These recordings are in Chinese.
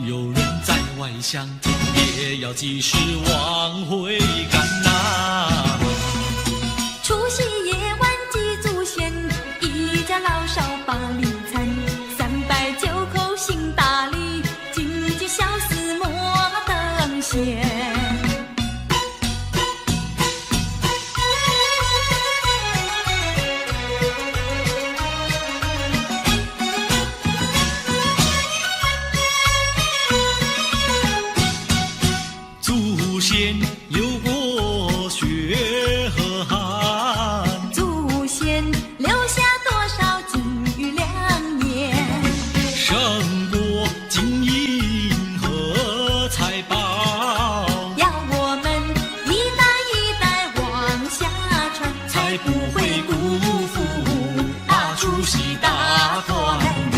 有人在外乡听，也要及时往回赶呐。除夕夜晚祭祖先，一家老少把礼餐，309口行大礼，金鸡小厮莫等闲。流过血和汗，祖先留下多少金玉良言，胜过金银和财宝，要我们一代一代往下传，才不会辜负除夕大团圆。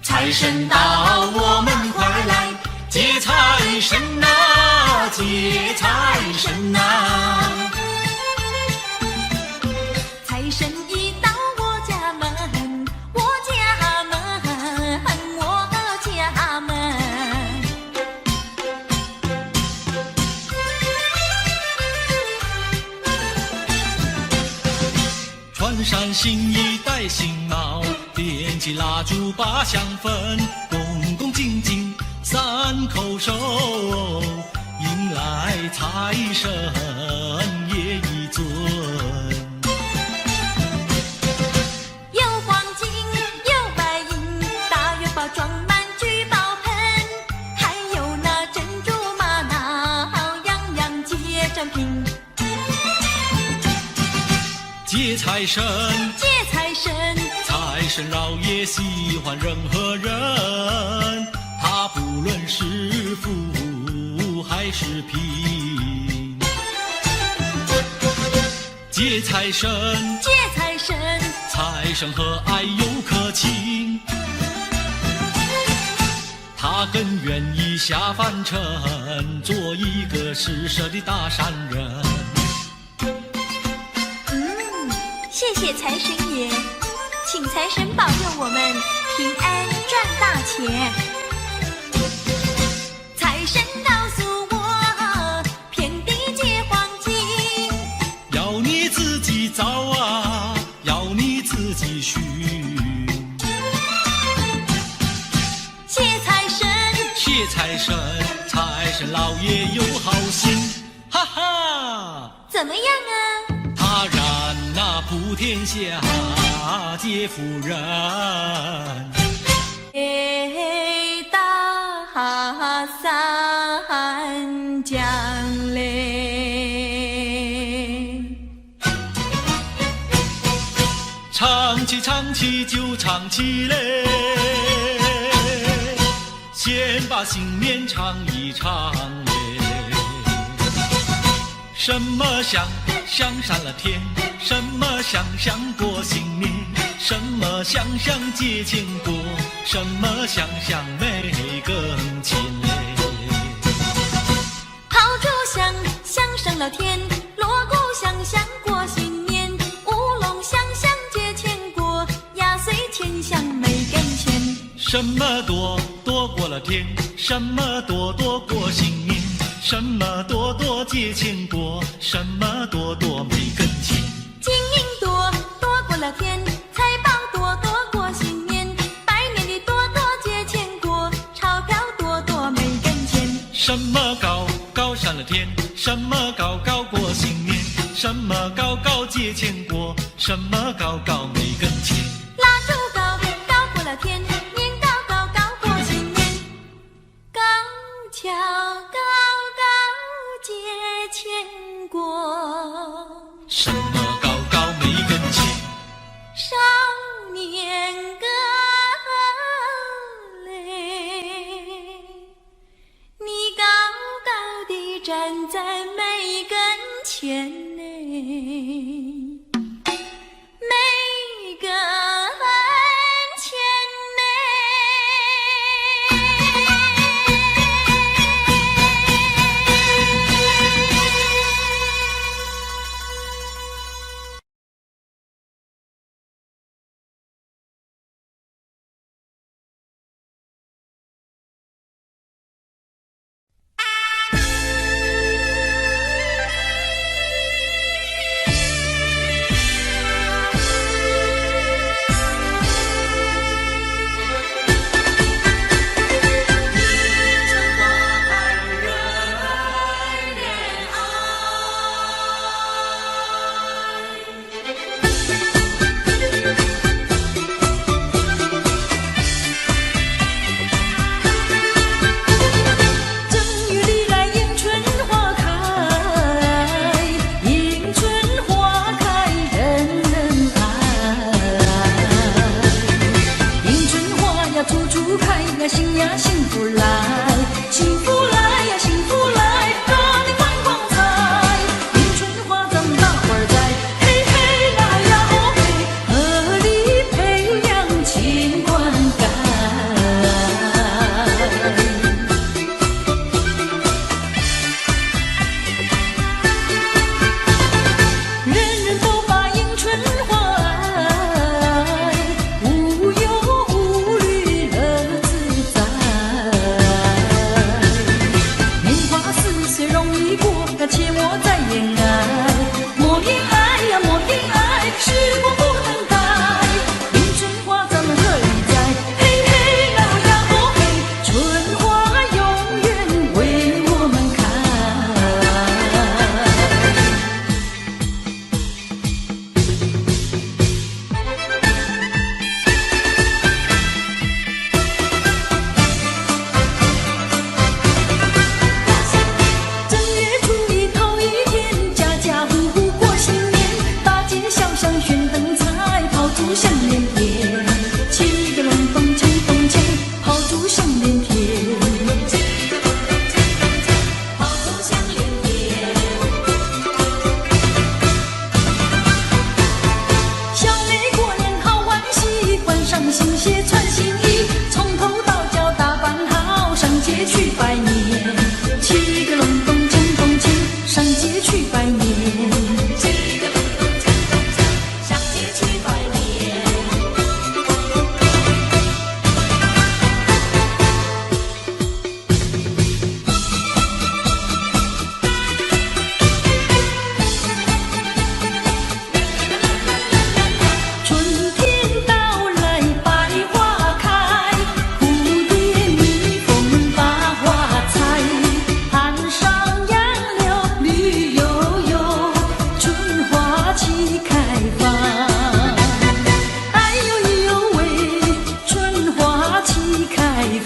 财神到，我们快来接财神啊，接财神啊！财神一到我家门，我家门，我家门。穿上新衣，戴新帽，点起蜡烛把香焚，恭恭敬敬3口手，迎来财神爷一尊。有黄金，有白银，大元宝装满聚宝盆，还有那珍珠玛瑙，样样皆珍品。接财神，接财神，财神老爷喜欢任何人，他不论是富还是贫。接财神，接财神，财神和蔼又可亲，他更愿意下凡尘，做一个施舍的大善人。谢谢财神爷，请财神保佑我们平安赚大钱。财神告诉我，遍地皆黄金，要你自己找啊，要你自己寻。谢财财神，财神老爷有好心，哈哈！怎么样啊？他让那普天下皆富人。大三江嘞，唱起唱起就唱起嘞，先把新年唱一唱嘞。什么香香上了天，什么香香过新年，什么香香结千果，什么香香没更亲嘞。炮竹响响上了天，锣鼓响响过新年，乌龙响响结千果，压岁钱响没根钱。什么多多过了天，什么多多过新年，什么多多结千果，什么多多没根钱。金银多多过了天，财宝多多过新年，拜年的多多结千果，钞票多多没根钱。什么高高上了天，什么高高过新年，什么高高结千果，什么高高没根钱。蜡烛高高过了天，年糕高高过新年，高跷高高结千果。什么高高没根钱？少年歌嘞，你高高地站在每根前嘞，每根前嘞。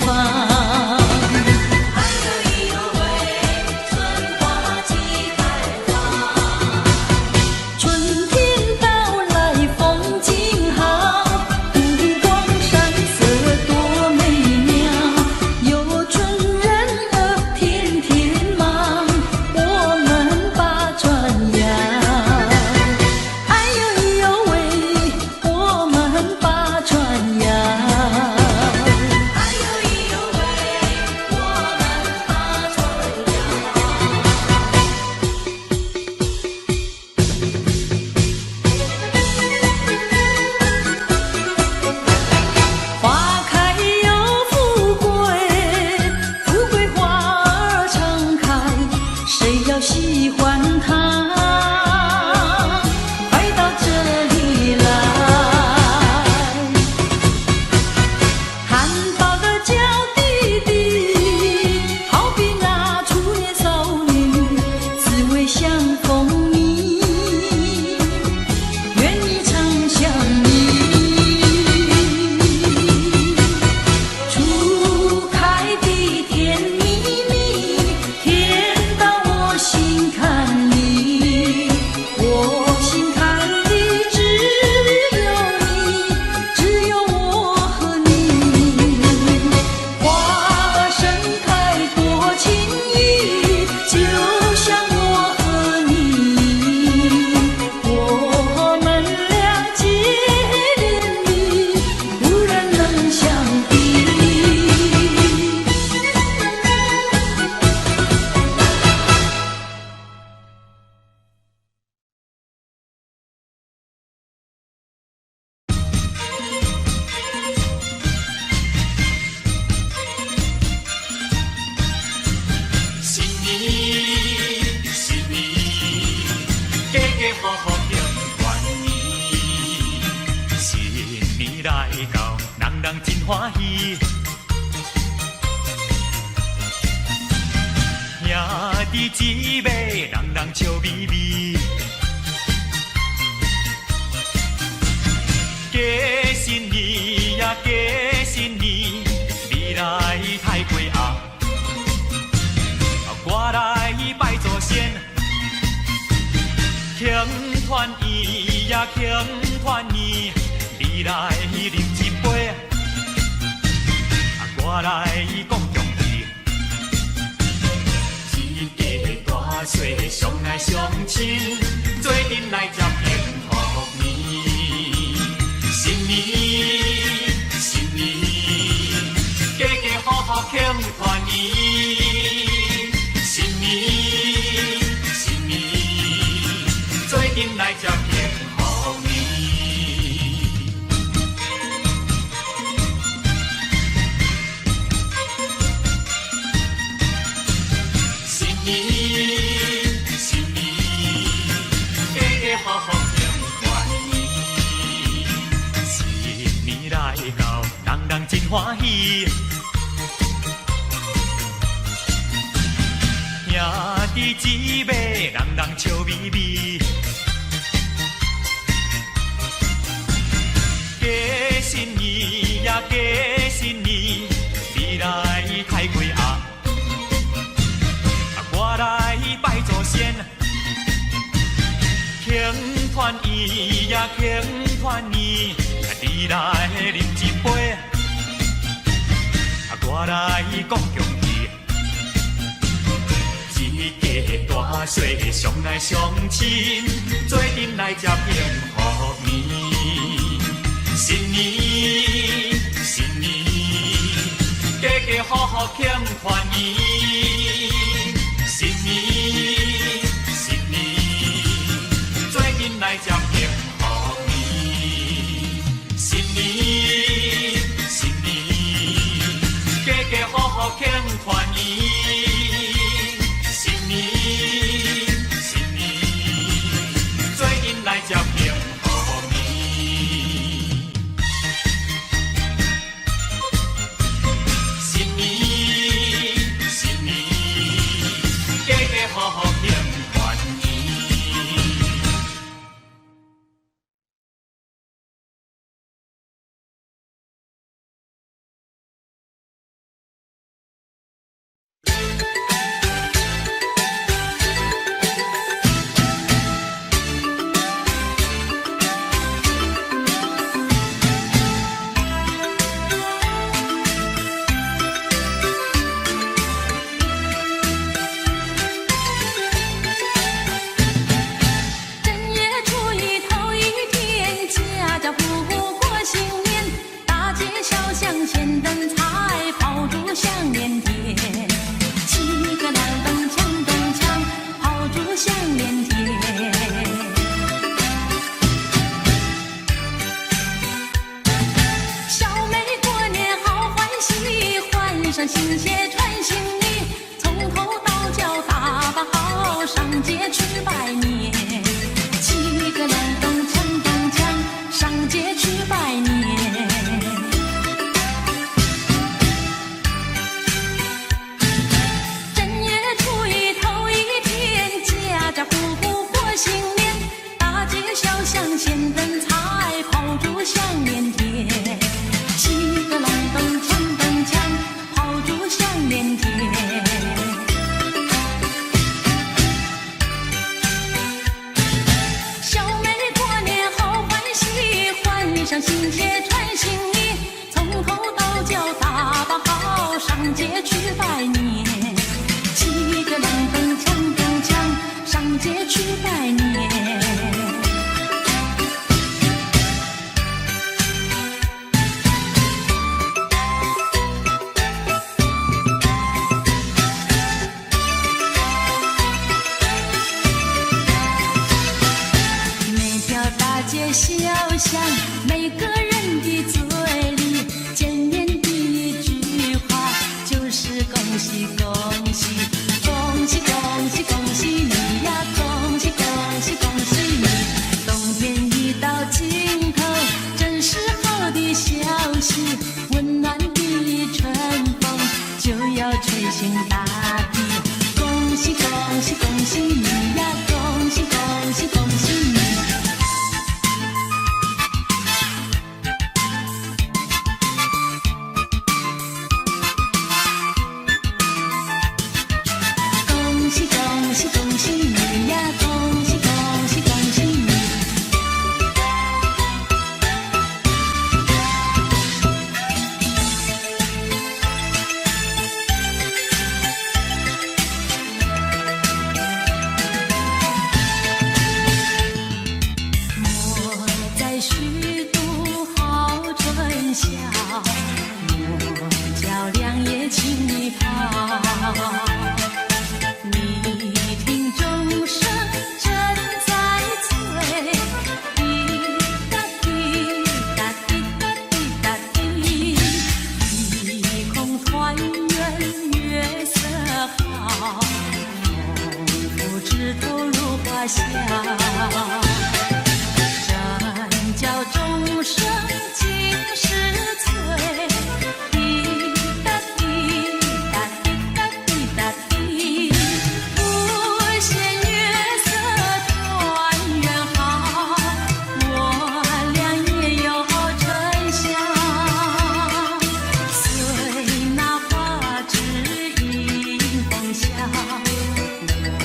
放。哎呦咿呦喂，春花季开放。春天到来风景好，湖光山色多美妙。有春人儿天天忙，我们把船摇。哎呦咿呦喂，我们把船摇。哎呦咿呦喂，我们把船摇。花开又富贵，富贵花儿常开，谁要喜欢它，快到这里来。含苞的娇弟弟，好比那初恋少女，滋味相逢蜜，愿意长相依。初开的甜蜜蜜，甜到我心坎里。我心坎里只有你，只有我和你。花儿盛开多情意，就像我和你。我们俩结连理，无人能相比。新年，新年，家家户户庆团圆。新年来到，人人真欢喜。兄弟姊妹，人人笑眯眯。家新年呀，家新年，你来太过红。我来拜祖先，庆团圆呀，庆团圆，你来饮一杯，我来讲恭喜。一家大细相爱相亲，做阵来接幸福年。新年，新年，家家户户庆团圆。新年，新年，做阵来接幸福年。新年，新年，家家户户庆团圆。新年来到，人人真欢喜。兄弟姊妹，人人笑眯眯。家新年呀，家新年，你来太过红。我来拜祖先，庆团圆呀，庆团圆，你来饮一杯，我来讲恭喜。一家大细相爱相亲，做阵来接幸福年。新年，新年，家家户户庆团圆。新年，新年，做阵来接幸福年。新年，新年，家家户户庆团圆。接幸福年。新年，新年，家家户户庆连天，七个郎咚锵咚锵，炮竹响连天。小妹过年好欢喜，换上新鞋穿新衣，从头到脚打扮好，上街去拜年。七个郎咚锵咚锵，上街去拜年。正月初一头一天，家家户户过新年，大街小巷现灯彩，炮竹响连天。七个郎咚锵咚锵，炮竹响连天。小妹过年好欢喜，换上新鞋穿新衣，从头到脚打扮好，上街去拜年。七个郎咚锵咚锵，上街去拜年。每条大街小巷，每个人的嘴里，见面第一句话就是恭喜恭喜，恭喜恭喜恭喜你呀，恭喜恭喜恭喜你。冬天一到尽头，真是好的消息，温暖的春风就要吹醒大地。恭喜恭喜恭喜你呀，恭喜恭喜恭喜你。恭喜恭喜恭喜你呀，恭喜恭喜恭喜你。我在虚度好春宵，我叫良夜轻一跑。你听钟声正在催，滴答滴答滴答滴答滴，一空团圆月色好，风拂枝头如花香。真叫钟声尽是催，滴答滴答滴答滴答滴，无限月色团圆好，我俩也有春香。随那花枝迎风笑，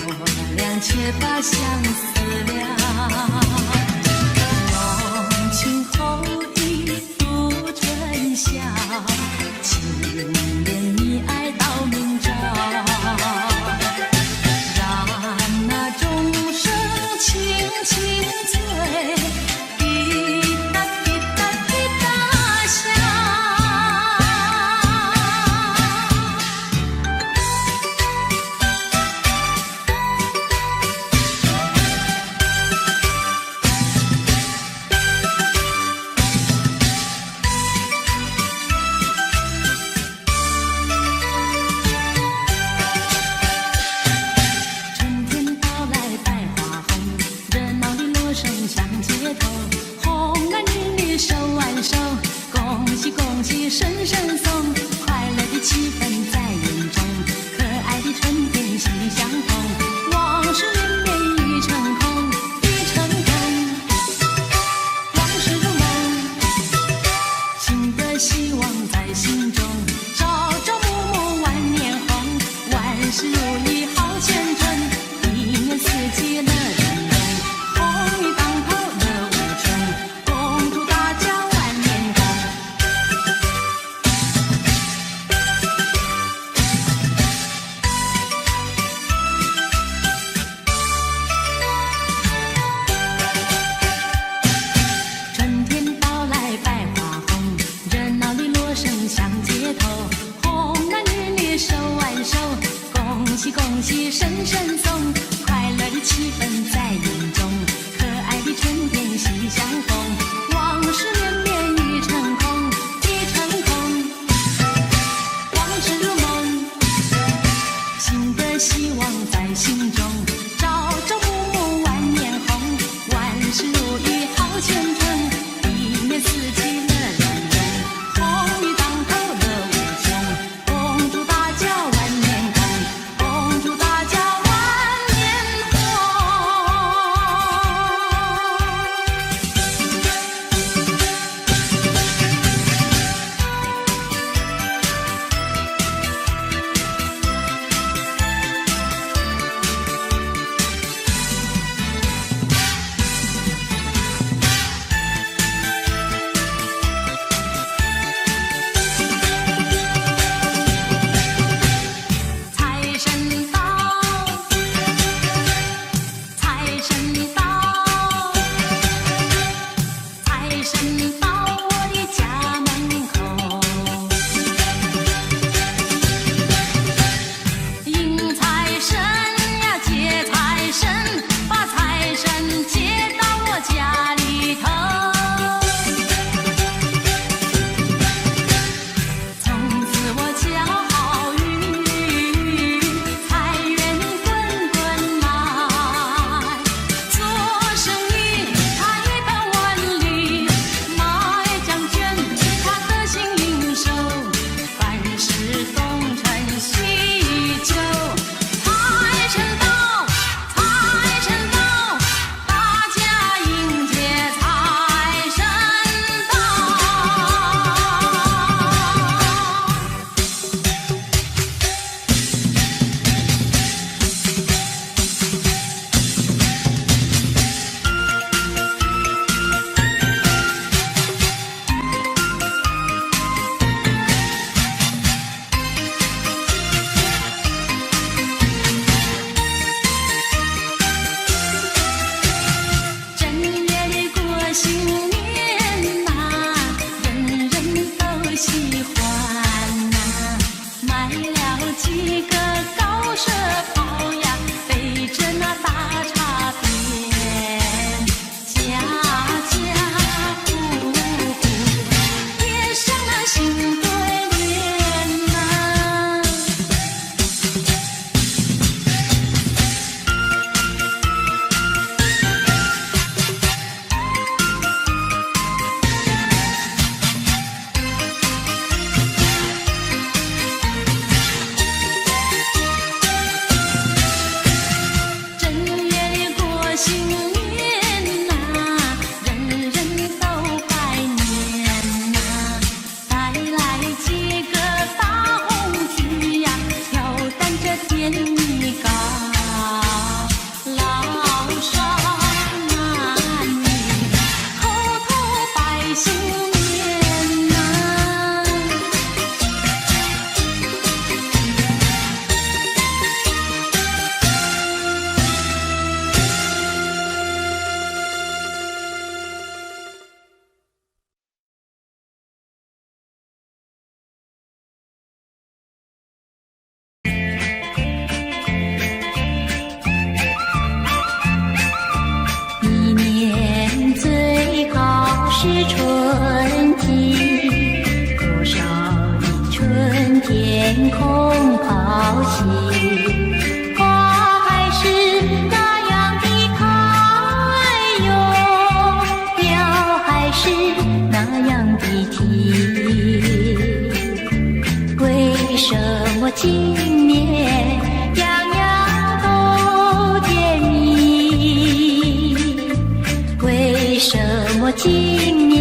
我俩且把相思了。浓情厚意度春宵，情连你爱到明朝。让那钟声轻轻催，滴答滴答滴答响。恭喜声声送，快乐的气氛在云中，可爱的春天喜相逢，往事绵绵已成空，已成空，往事如梦，新的希望在心中，朝朝暮暮万年红，万事如意好前程，一年四季乐融融，红雨当头乐无穷，恭祝大家万年红，恭祝大家万年红。财神到，财神到，财神到我的家门口，迎财神呀接财神，把财神接到我家里头，从此我家好运，财源滚滚来，做生意财宝万里，马将军他得心应手，凡事东成西就，财神到，财神到，大家迎接财神到。正月里过新年呐，人人都喜欢呐，买了几个高射炮呀，背着那大茶鞭，家家户户贴上那新对联呐。正月里过新年呐，人人都拜年呐，带来几个大红旗呀，挑担着甜米糕，老少男女口头拜新年呐。一年最好是春季，多少的春天空好戏，花还是那样的开哟，鸟还是那样的啼，为什么今年样样都甜蜜？为什么今年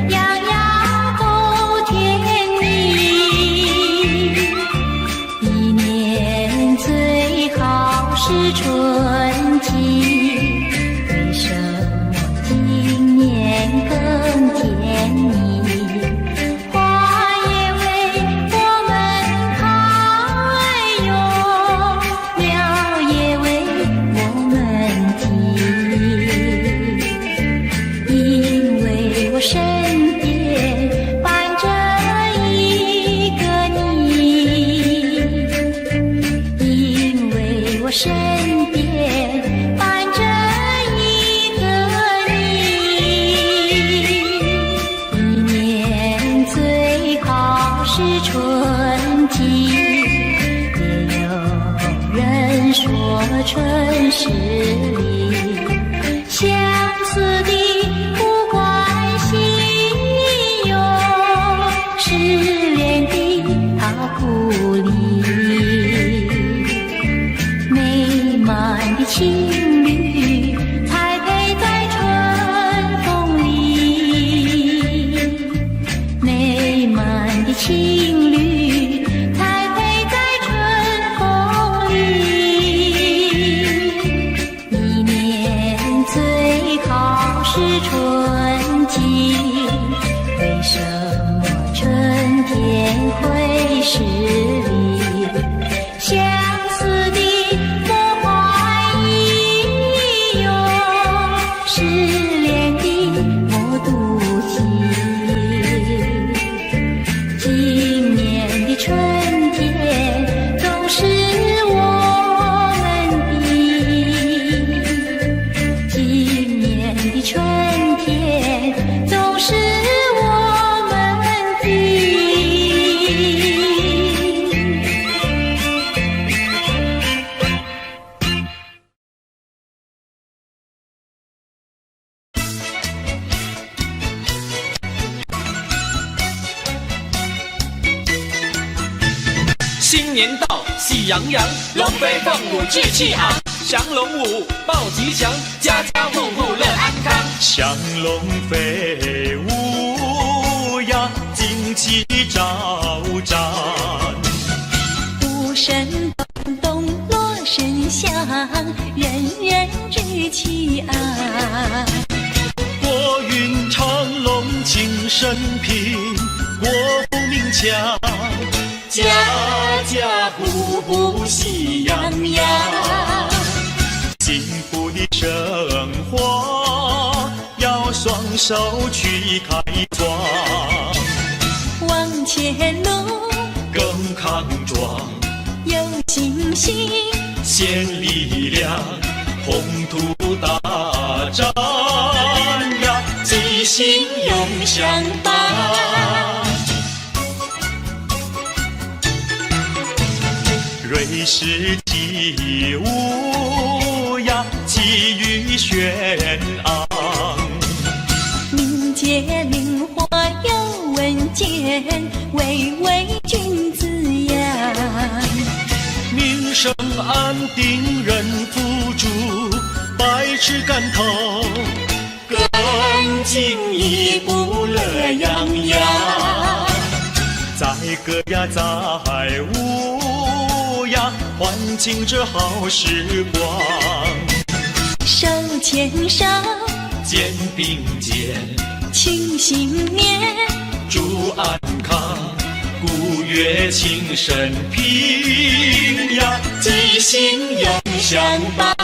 样样都甜蜜？一年最好是春季，为什么今年更甜蜜？花也为我们开哟，鸟也为我们啼，因为身边伴着一个你，一年最好是春季，也有人说春是离，相思的不关心哟，失恋的好苦离，美满的情侣才配在春风里，美满的情侣才配在春风里，一年最好是春季，为什么春天会是离？相思的不怀疑哟，失恋的莫妒忌。今年的春天总是我们的，今年的春天总是我们的。新年到，喜洋洋，龙飞凤舞志气昂，降龙舞报吉祥，家家户户乐安康。祥龙飞舞呀，旌旗招展。鼓声咚咚锣声响，人人志气昂。国运长隆庆生平，国富民强，家家户户喜洋洋。幸福的生活要双手去开创，往前路更康壮，有信心，献力量，宏图大展呀，吉星永相伴。瑞士起舞呀，气宇轩昂。民间灵活有稳健，巍巍君子扬。民生安定人富足，百尺竿头，更进一步乐洋洋。载歌呀载舞呀，欢庆这好时光。手牵手，肩并肩，庆新年，祝安康，鼓乐庆生平呀，吉星永相伴。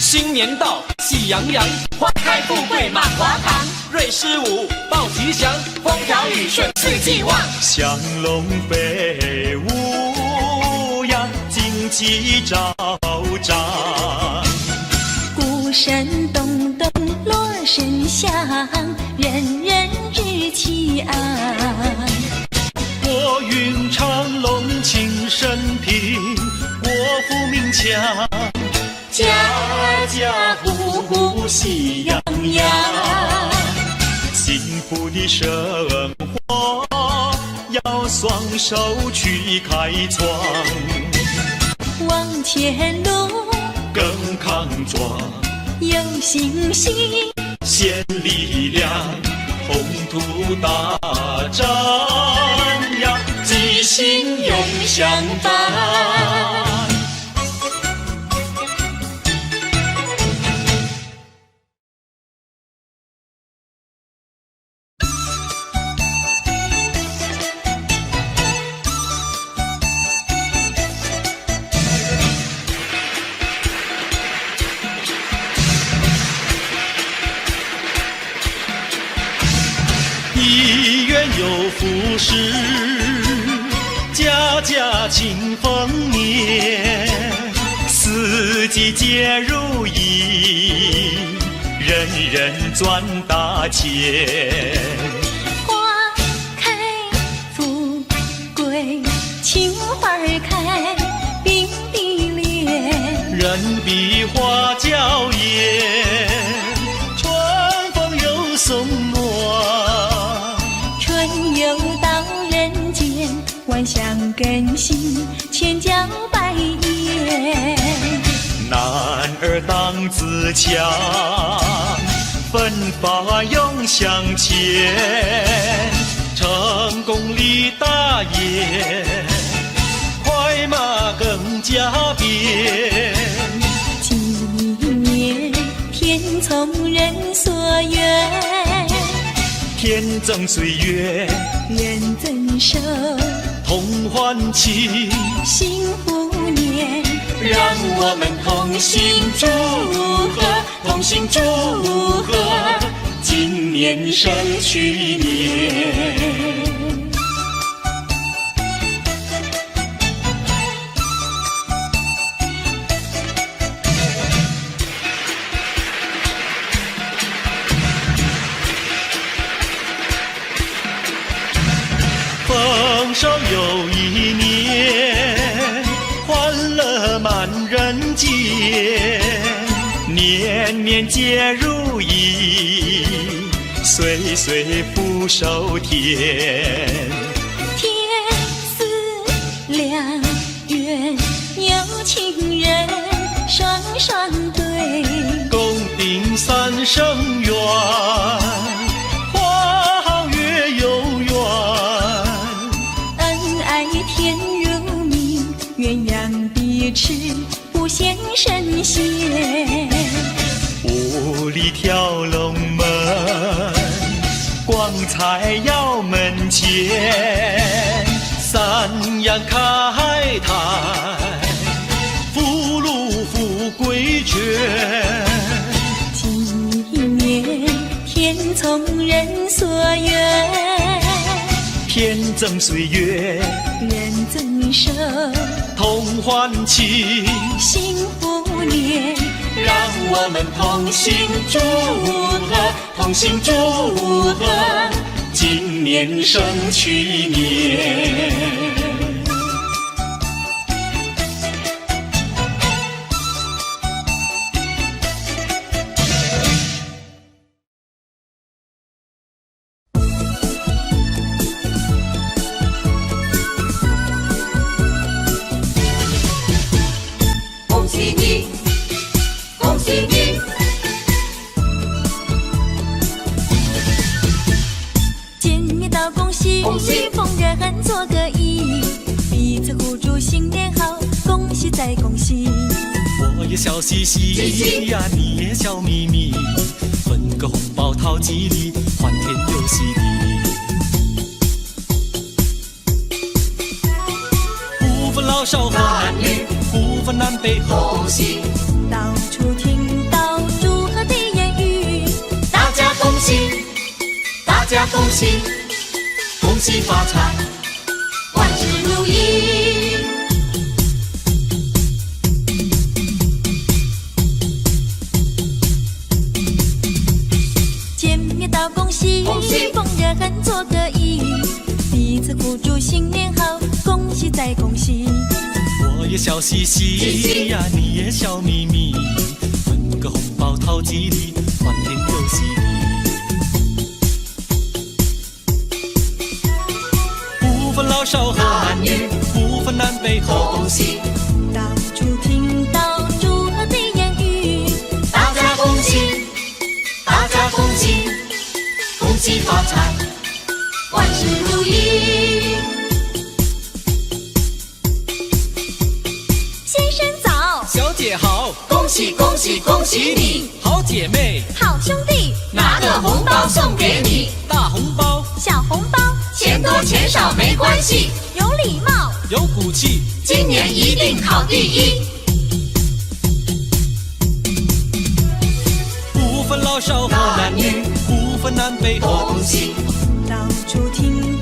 新年到，喜洋洋，花开富贵满华堂。瑞士舞报吉祥，风调雨顺四季旺。祥龙飞舞呀，旌旗招展。鼓声咚咚锣声响，人人志气昂。国运长隆庆生平，国富民强，家家户户喜洋洋。幸福的生活要双手去开创，往前路更康壮，有信心，献力量，宏图大展呀，吉星永相伴。有福事，家家庆丰年，四季皆如意，人人赚大钱。花开富贵，情花开，并蒂莲。人比花娇艳，春风又送暖。春又到人间，万象更新，千娇百艳。男儿当自强，奋发勇向前，成功立大业，快马更加鞭。今年天从人所愿，天增岁月人增寿，同欢庆，幸福年。让我们同心祝贺，同心祝贺，今年胜去年。丰收又一年，欢乐满人间，年年皆如意，岁岁福寿甜。天似良缘，有情人双双对，共定三生缘，花好月有圆。恩爱甜如蜜，鸳鸯彼此不嫌神仙。五里跳龙门，光彩耀门前。三阳开泰，福禄富贵全。今年天从人所愿，天增岁月人增寿，同欢庆，幸福年。让我们同心祝贺，同心祝贺，今年胜去年。恭喜你，恭喜你！见面道恭喜，恭喜逢人做个揖，彼此互助新年好，恭喜再恭喜。我也笑嘻嘻呀，你也笑眯眯，分个红包讨吉利，欢天又喜地。不分老少和男女，不分南北和东西，到处听到祝贺的言语，大家恭喜，大家恭喜，恭喜发财，万事如意。见面道恭喜，恭喜逢人做个揖，彼此互助新年好，恭喜再恭喜。我也笑嘻嘻呀，你也笑眯眯，分个红包讨吉利，欢天又喜地。不分老少和男女，不分南北和东西，到处听到祝贺的言语，大家恭喜，大家恭喜，恭喜发财，万事如意。先生早，小姐好，恭喜恭喜恭喜你，好姐妹，好兄弟，拿个红包送给你，大红包小红包，钱多钱少没关系，有礼貌，有骨气，今年一定考第一。不分老少和男女，不分南北和东西，到处听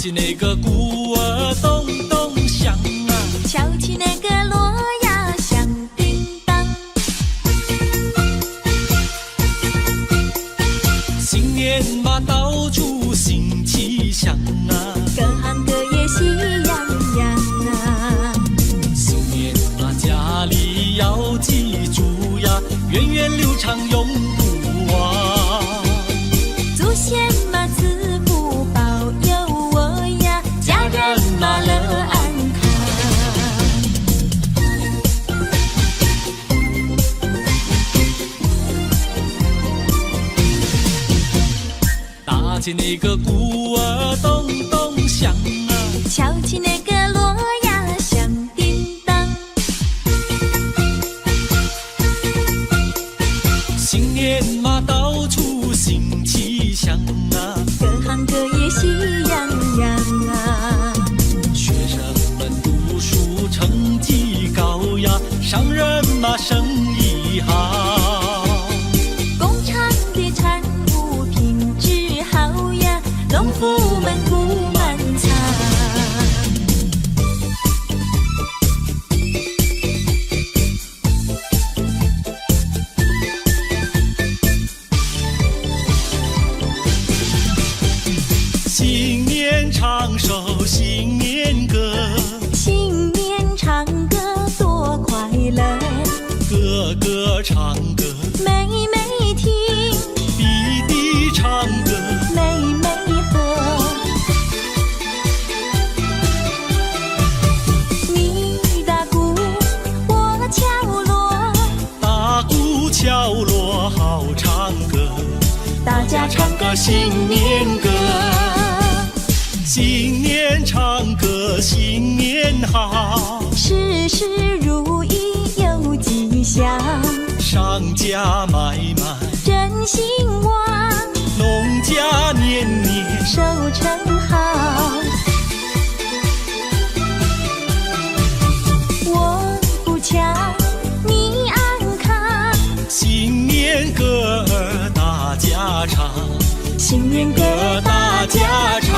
起那个鼓儿咚咚响啊，敲起那个锣呀响叮当。新年嘛到处新气象啊，各行各业喜洋洋啊。新年嘛家里要记住呀，源远流长永不忘。祖先嘛赐福保佑我呀，家人嘛乐安康。打起那个鼓儿咚咚响啊，敲起那个锣呀响叮当。新年嘛到处新气象啊，各行各业喜洋洋啊。学生们读书成绩高呀，商人嘛生意好。工厂的产物品质好呀，农夫们不满仓。新年唱首新年歌，新年唱歌多快乐，个个唱歌妹妹听，弟弟唱歌，妹妹和。你打鼓，我敲锣，打鼓敲锣好唱歌，大家唱个新年歌。新年唱歌新年好，事事如意有吉祥，商家买卖真兴旺，农家年年收成好。我不敲，你安康，新年歌儿大家唱，新年歌大家唱。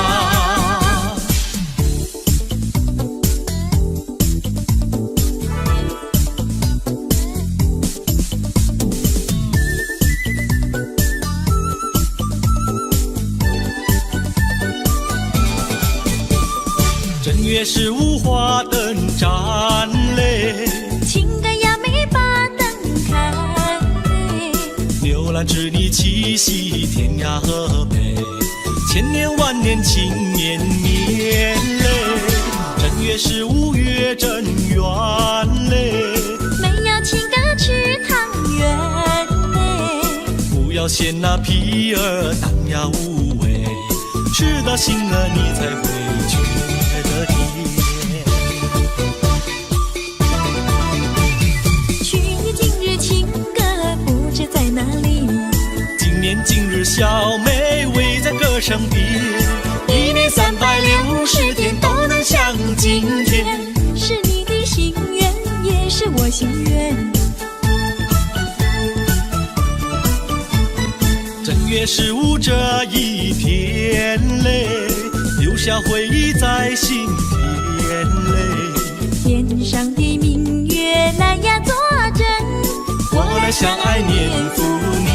正月15花灯展嘞，情歌呀没把灯开，牛栏织女七夕天涯河北，千年万年庆年年嘞。正月15月正圆嘞，没有请个吃汤圆嘞，不要嫌那皮儿淡呀无味，吃到心了你才会觉得甜。去年今日情歌不知在哪里，今年今日小妹围在歌声边，一年360天都能像今天。是你的心愿，也是我心愿。正月15这一天嘞，留下回忆在心田嘞。天上的明月来呀作证，我来相爱年复年。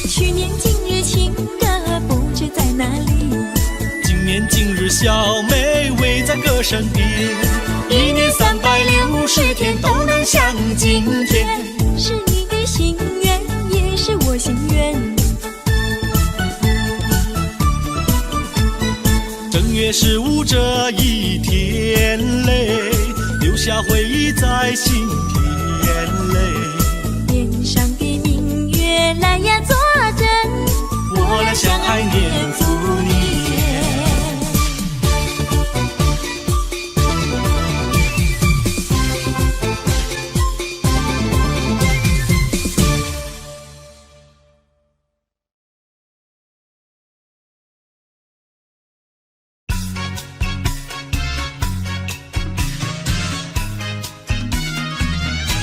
去年今日情歌不知在哪里，今年今日小妹围在歌声边，一年360天都能像今天。是你的心愿，也是我心愿。正月15这一天嘞，留下回忆在心田嘞。天上的明月来呀作证，我俩相爱年复年。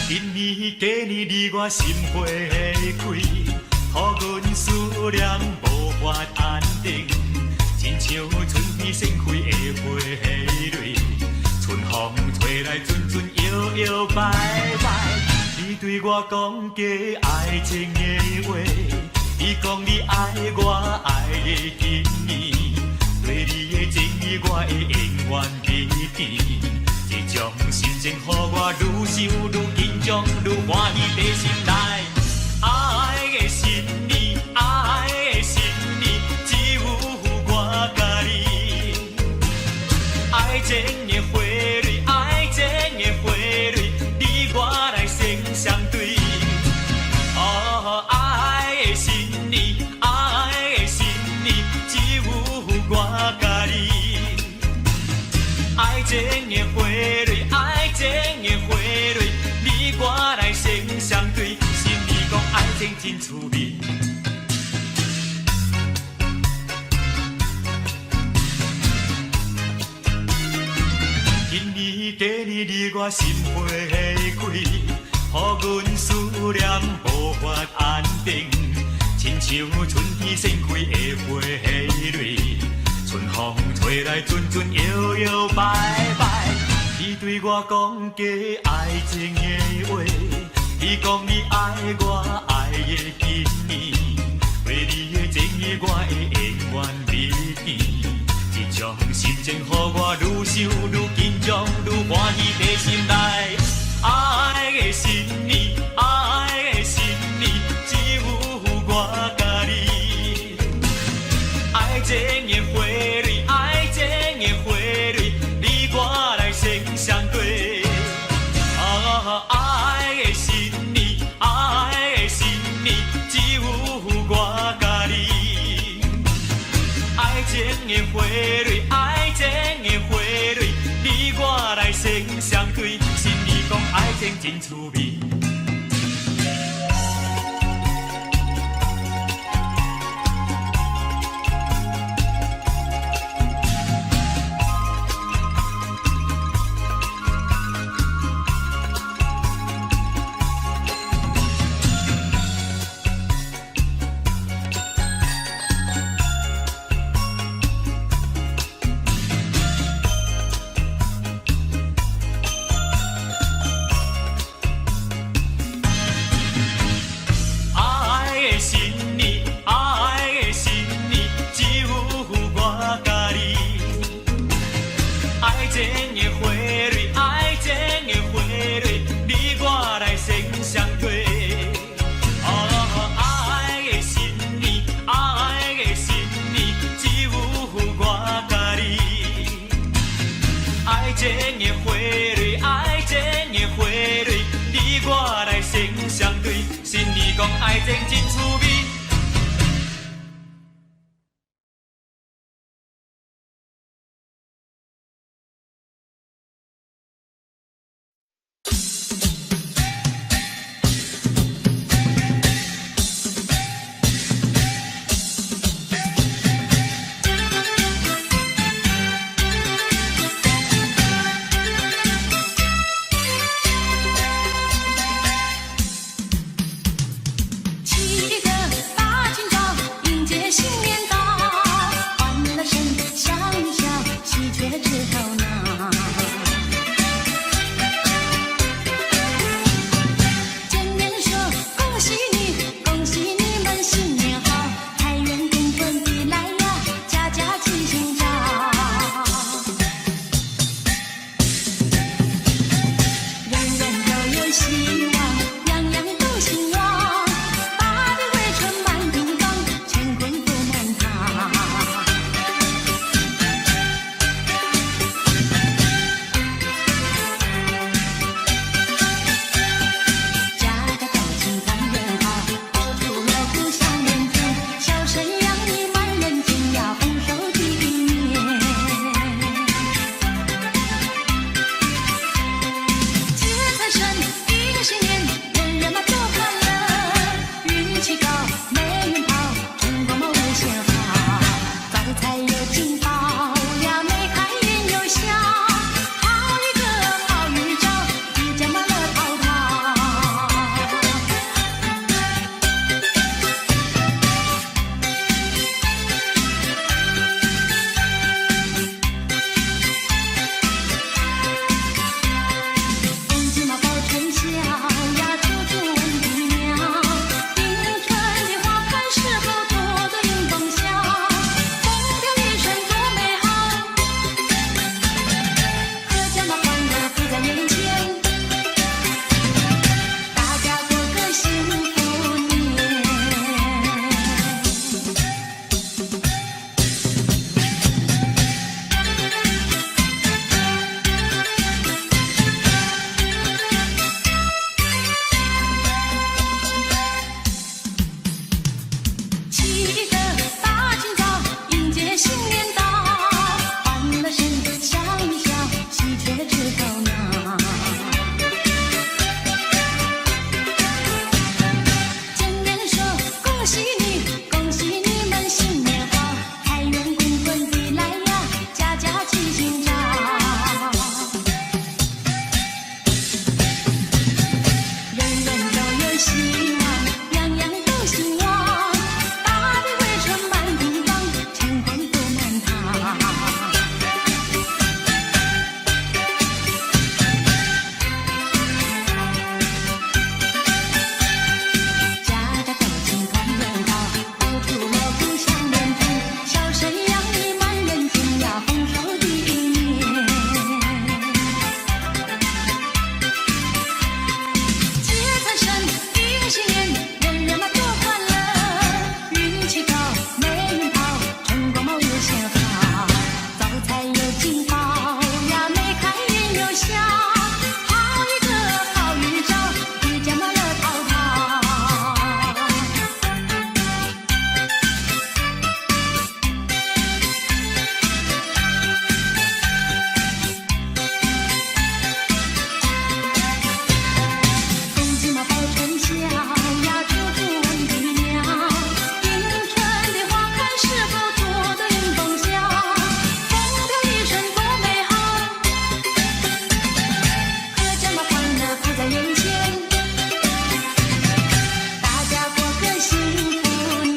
今年给你的我心花开，予阮思念无法安定，亲像春天盛开的花蕊，春风吹来阵阵摇摇摆摆。你对我讲假爱情的话，你讲你爱我爱的经意，对你的情意我会永远铭记。这种心情，予我愈想愈紧张，愈欢喜在心内。爱的心意，爱的心意，只有我甲你。爱情的花蕊，爱情的花蕊，你我来生相对。哦，爱的心意，爱的心意，只有我甲你。爱情的花蕊，爱情的花蕊，你我来生相对。心里讲爱情真趣味。今年过年你我心花开，予阮思念无法安定，亲像春天盛开的花蕊，春风吹来阵阵摇摇摆摆。你对我讲假爱情的话，你讲你爱我爱的经意，对你的情意我会永远铭记。这种心情，予我愈想愈紧张，愈欢喜在心内。爱的心意，爱的心意，只有我甲你。爱情的花蕊，爱情的花蕊，你我来生相对。爱的心意，爱的心意，只有我甲你。爱情的花蕊，爱情的花蕊，你我来生相对。心里讲爱情真趣味。爱情真趣味。七个你，恭喜你们新年好，财源滚滚地来呀，家家齐心照。人人都有希望，样样都兴旺，大地回春满地芳，成功福满堂。家家都庆团圆好，到处锣鼓响连天，笑声洋溢满人间呀，丰收的一年。节财神，运新年，人人嘛多欢乐，运气高，霉运跑，春光冒又显好，招财有金宝呀，眉开眼又笑，好一个好预兆，一家嘛乐淘淘。公鸡嘛报春晓呀，处处闻啼鸟，迎春的花开是否多得迎风笑，风调雨顺多美好，阖家嘛欢乐福在眼前，大家过个幸福年。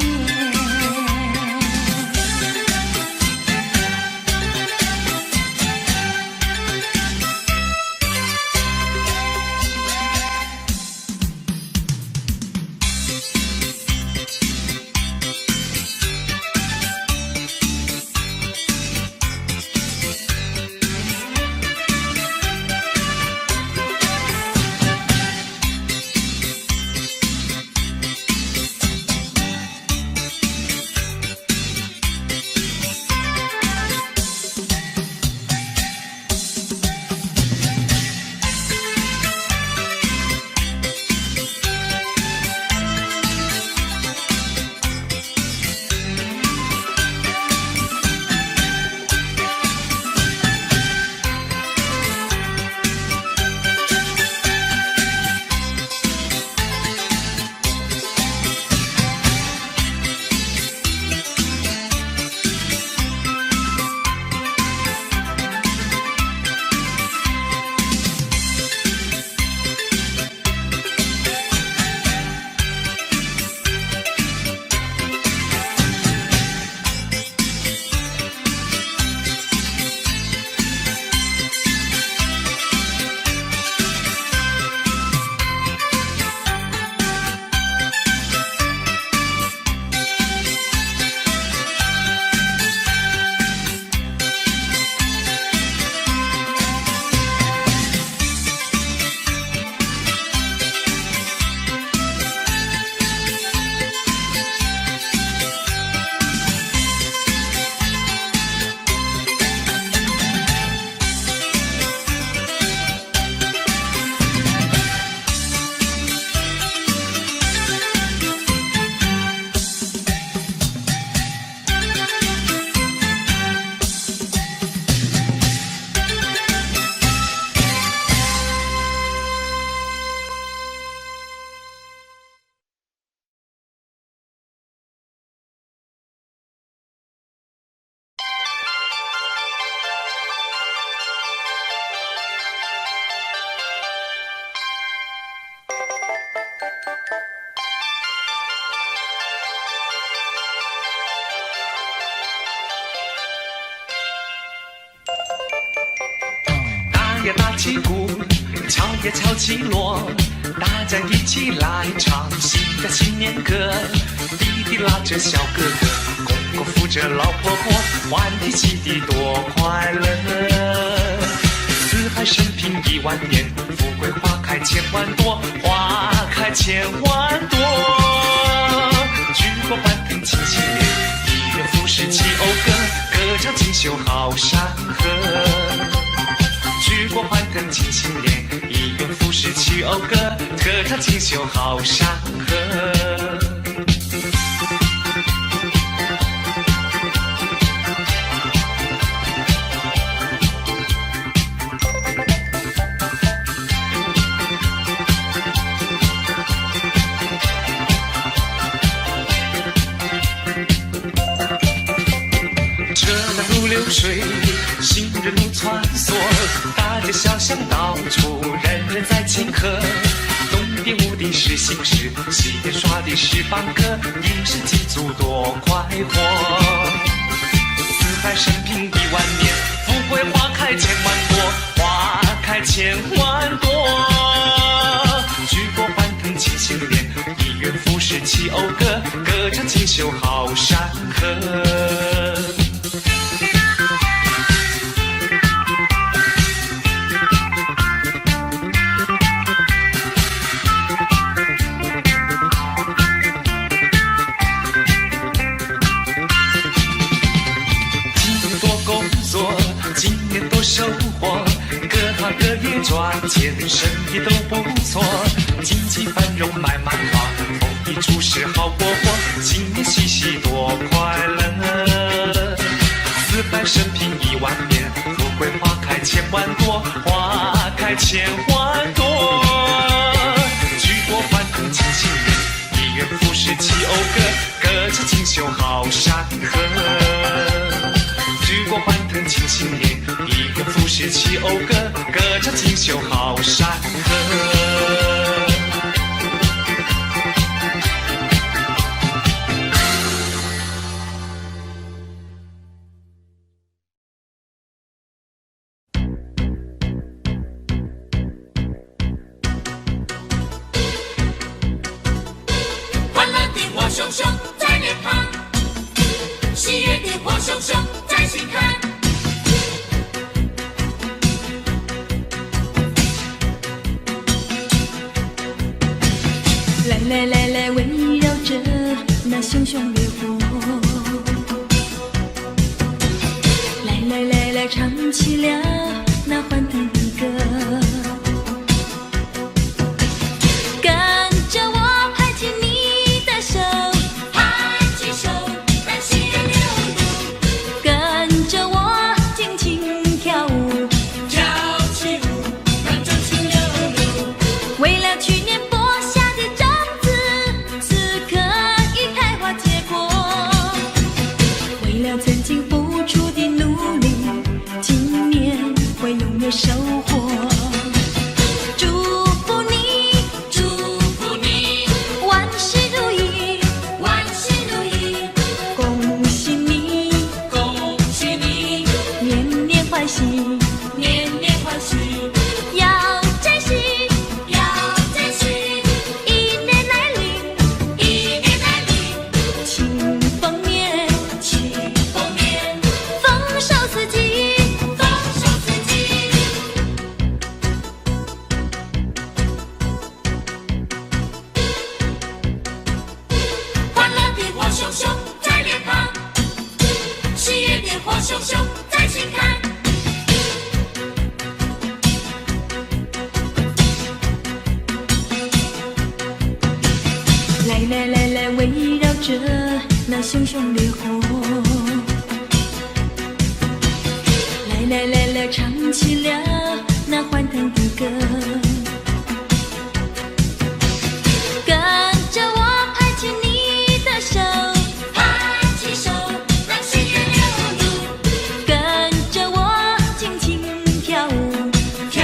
呀打起鼓，敲呀敲起锣，大家一起来唱新的新年歌。弟弟拉着小哥哥，公公扶着老婆婆，欢天喜地多快乐。四海升平10000年，富贵花开千万朵，花开千万朵。举国欢腾庆新年，一元复始齐讴歌，歌唱锦绣好山河。举国欢腾庆新年，一元复始齐讴歌，歌唱锦绣好山河。流水，行人路穿梭，大街小巷到处人人在庆贺。东点舞的是新诗，西点耍的是梆歌，应是祭祖多快活。四海升平1万年，富贵花开千万朵，花开千万朵。举国欢腾庆新年，一元复始齐讴歌，歌唱锦绣好山河。今年多收获，各行各业赚钱，生意都不错，经济繁荣买满花，丰衣足食好过活，新年喜喜多快乐。四海升平1万年，富贵花开千万朵，花开千万朵。举国欢腾庆新年，一元复始齐讴歌，歌唱锦绣好山河。举国欢腾庆新年，一元复始齐讴歌，歌唱锦绣好山河。欢乐的火熊熊在脸庞，喜悦的火熊熊在心坎。来来来来，围绕着那熊熊烈火，来来来来，唱起了那欢腾的歌，跟着我拍起你的手，拍起手，让喜悦流露，跟着我尽情跳舞，跳起舞，让真情流露。为了去年播下的种子，此刻已开花结果，为了曾经付出的努力，今年会拥有收获。祝福你，祝福你，万事如意，万事如意，恭喜你，恭喜你，年年欢喜，年年欢喜，要珍惜，要珍惜，一年来临，一年来临，庆丰年，庆丰年，丰收四季。丰收四季。欢乐的火熊熊在脸庞，喜悦的火熊熊在心坎。来来来来，围绕着那熊熊烈火，来来来来，唱起了那欢腾的歌，跟着我拍起你的手，拍起手，让喜悦流露，跟着我尽情跳舞，跳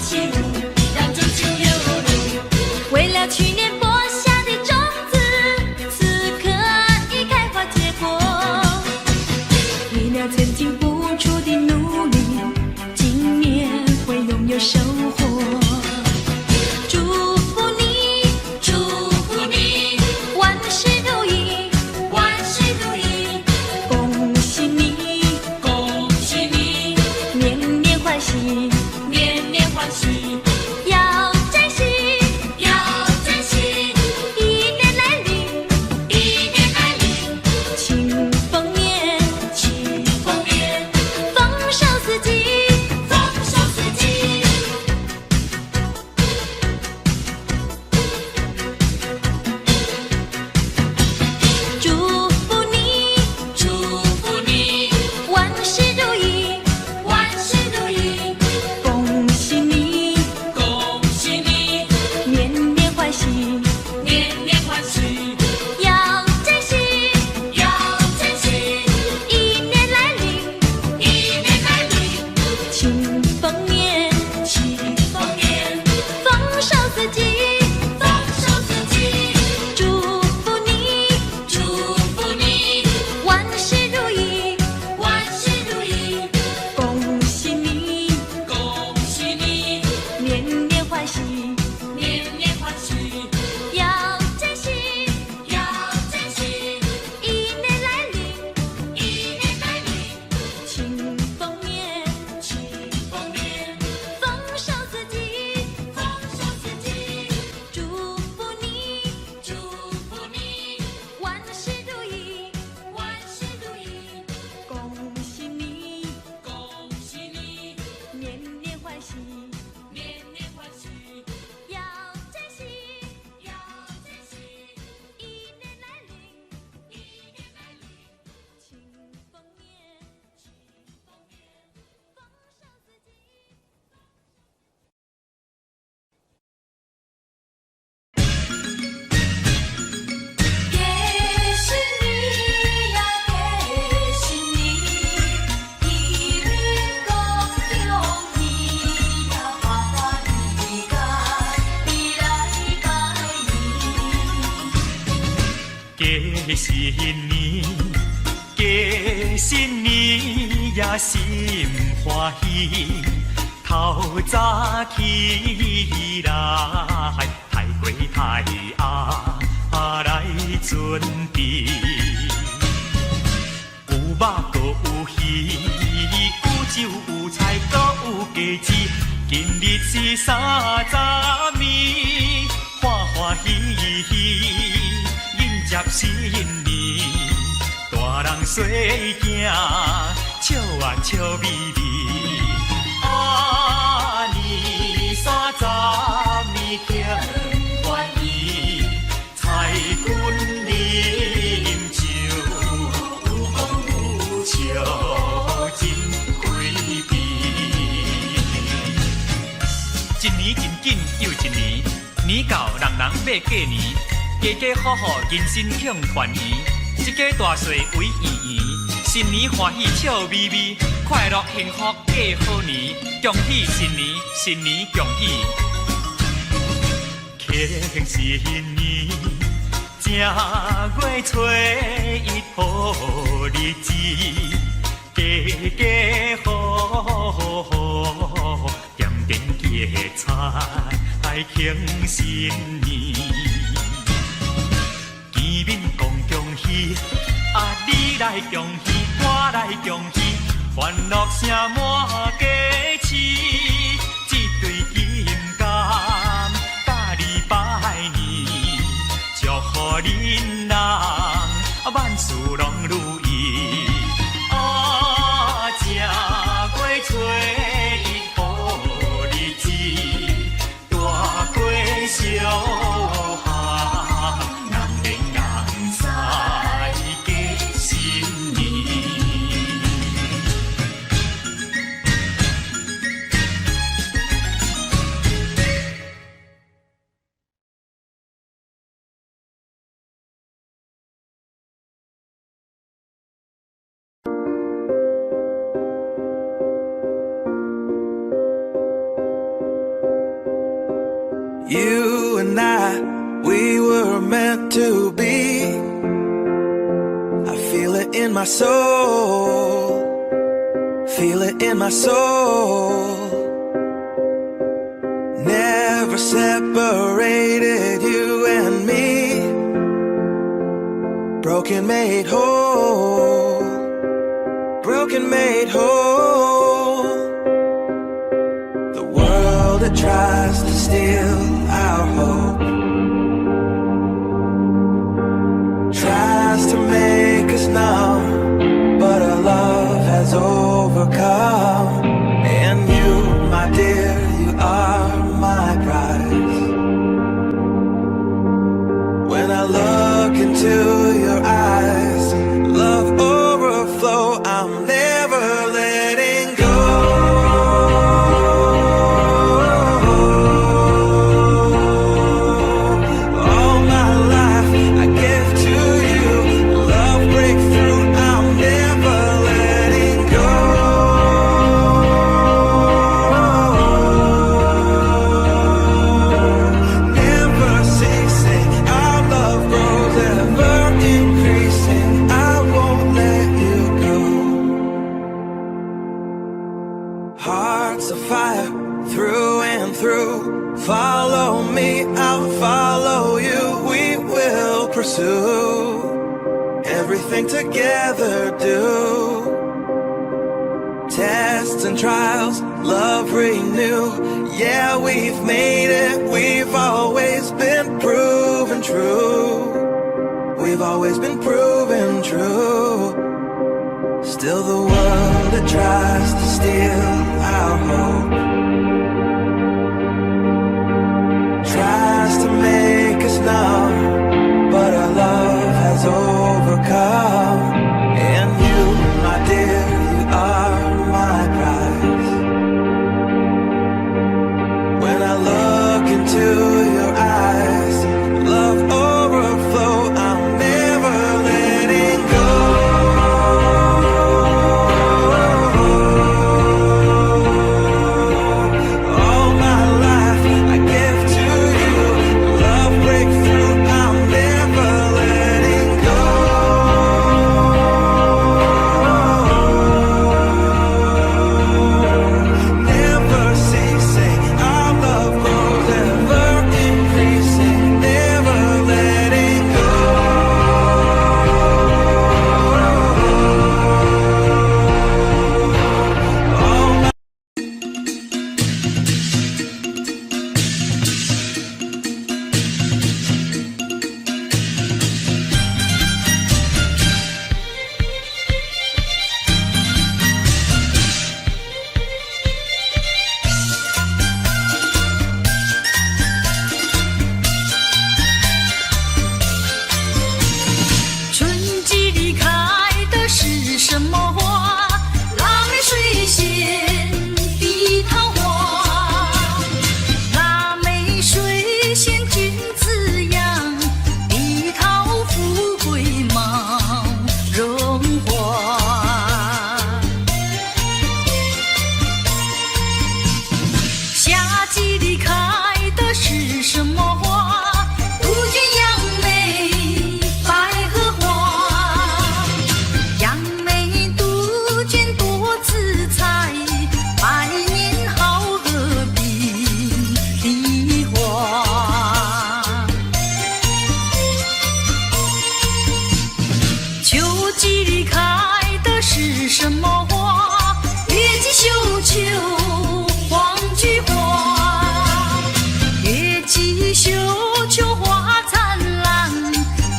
起舞，让真情流露。为了去年播下的种子，此刻已开花结果，为了曾经付出的努力，今年会拥有收获。祝福你，祝福你，万事如意，万事如意，恭喜你，恭喜你，年年欢喜，年年欢喜，要珍惜，要珍惜，一年来临，一年来临，庆丰年，庆丰年，丰收四季。丰收四季。新年，过新年也心欢喜。透早起来，太过太鸭来准备。有肉搁有鱼，有酒有菜搁有鸡翅。今日是30暝，欢欢喜喜迎接新年。大人细囝笑啊笑眯眯。年30暝庆欢喜，彩云饮酒，有风有笑真开悲。一年真紧又一年，年到人人要过年，家家户户人心庆团圆，一家大细围圆圆，新年欢喜笑眯眯，快乐幸福过好年，恭喜新年，新年恭喜，庆新年，正月初一好日子，家家户户点点结彩庆新年，见面讲恭喜，你来恭喜，我来恭喜。欢乐声满家市，一对金柑甲你拜年，祝福恁人万事拢如意。正月初一好日子，大过小下，人人人在过新年。You and I, we were meant to be. I feel it in my soul, feel it in my soul. Never separated, you and me. Broken made whole, broken made whole. The world that tries to steal our hope tries to make us numb, but our love has overcome. And you, my dear, you are my prize. When I look into your eyes, love overflow, I'm never letting go. Hearts of fire through and through. Follow me, I'll follow you. We will pursue everything together. Do tests and trials, love renew. Yeah, we've made it. We've always been proven true. We've always been proven true. Still the world that tries to steal our hope tries to make us numb, but our love has overcome. And you, my dear, you are my prize. When I look into your eyes, love overflow, I'm never letting go. Go. 季里开的是什么花？月季绣球，黄菊花。月季绣球花灿烂，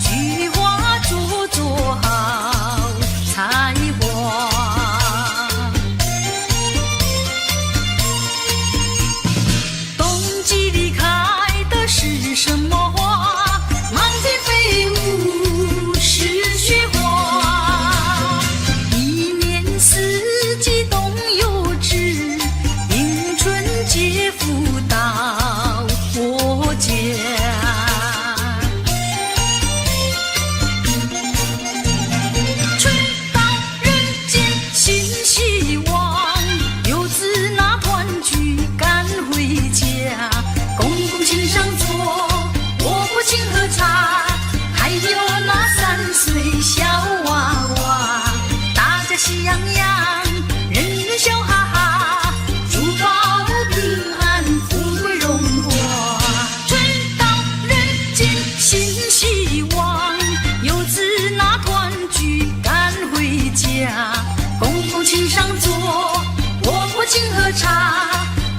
菊花灼灼好才华。冬季里开的是什么花？满天飞舞是雪花。一年四季冬有枝，迎春接福到我家。春到人间新希望，游子那团聚赶回家。公公请上座，婆婆请喝茶，还有那3岁小娃娃，大家喜洋洋，人人笑哈哈，珠宝平安，富贵荣华。春到人间新希望，游子那团聚赶回家。公公请上座，婆婆请喝茶，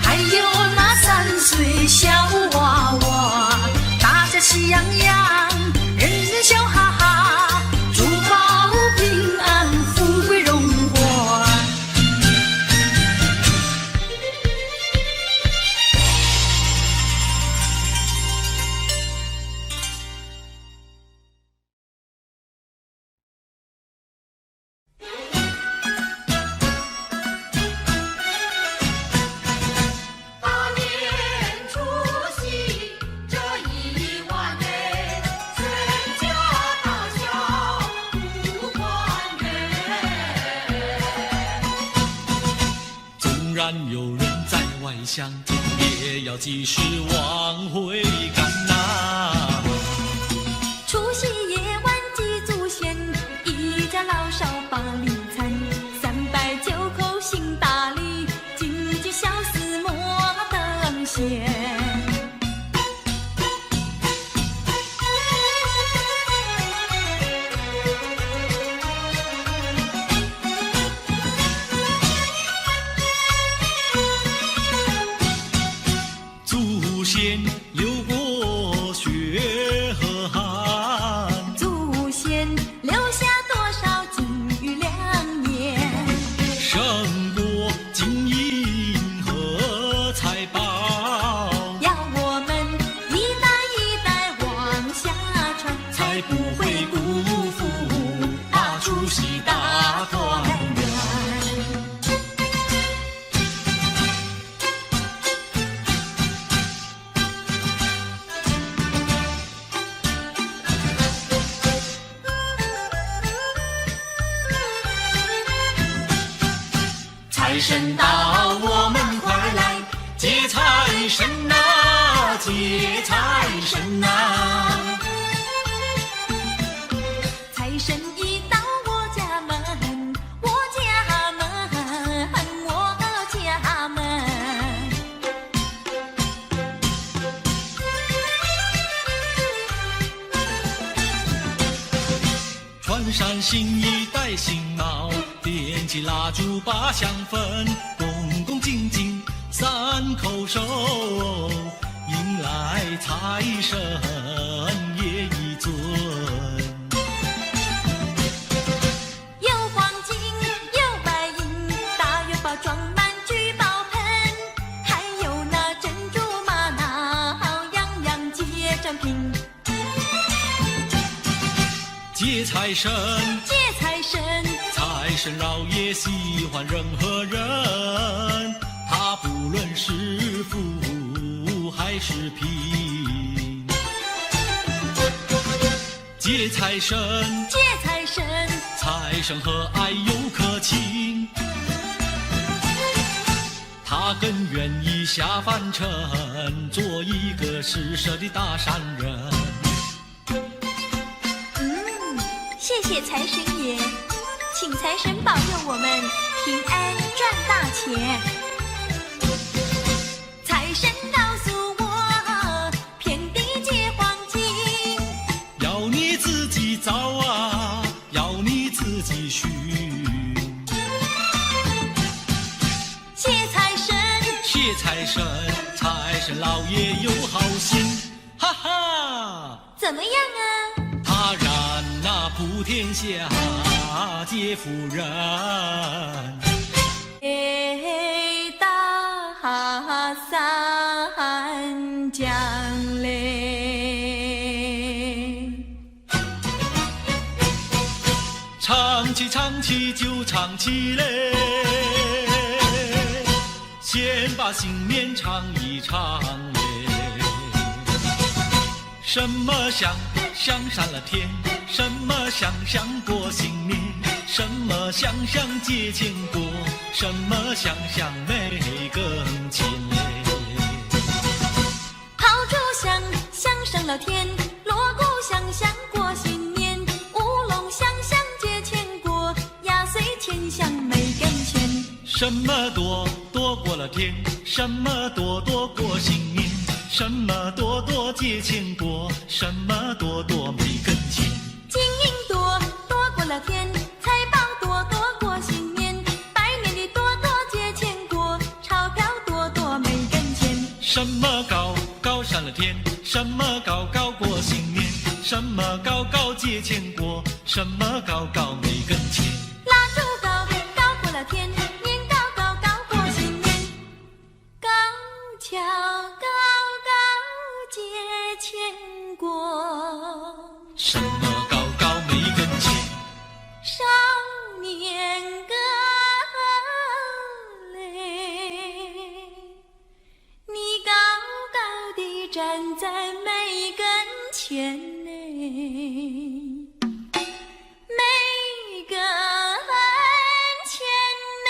还有那3岁小娃娃，大家喜洋洋，人人笑哈哈，珠宝平安，富贵荣华。大年除夕这一晚内，全家大小不团圆。纵然有人在外乡听，也要及时往回赶呐。除夕夜晚祭祖先，一家老少把礼参，309口行大礼，金鸡小厮莫等闲。祖先流过血和汗，祖先留下多少金玉良言，胜过金银和财宝。要我们一代一代往下传，才不会辜负除夕大团圆。财神到，我们快来接财神呐，接财神呐！财神一到我家门，我家门，我家门。穿上新衣戴新帽，点起蜡烛把香焚，恭恭敬敬3口手，迎来财神爷一尊。有黄金，有白银，大元宝装满聚宝盆，还有那珍珠玛瑙，样样皆珍品。接财神，接财神，财神老爷喜欢任何人，他不论是富还是贫。接财神，接财神，财神和蔼又可亲，他更愿意下凡尘，做一个施舍的大善人。谢谢财神爷，请财神保佑我们平安赚大钱。财神告诉我，遍地皆黄金，要你自己造啊，要你自自己寻。谢财神，谢财神，财神老爷有好心，哈哈！怎么样啊？他让那普天下皆富人。大三江嘞，唱起唱起就唱起嘞，先把新年唱一唱嘞。什么香香上了天，什么香香过新年，什么香香结千果，什么香香没更亲嘞。炮竹响响上了天，锣鼓响响过新年，乌龙响响结千果，压岁钱响没根钱。什么多多过了天，什么多多过新年，什么多多结千果，什么多多没根钱。金银多多过了天，财宝多多过新年，拜年的多多结千果，钞票多多没根钱。什么高高上了天，什么高高过新年，什么高高结千果，什么高高没根钱。蜡烛高高过了天，年糕高高过新年，高跷高高结千果。什么高高没根钱？少年歌嘞，你高高地站在每根前嘞，每根前嘞。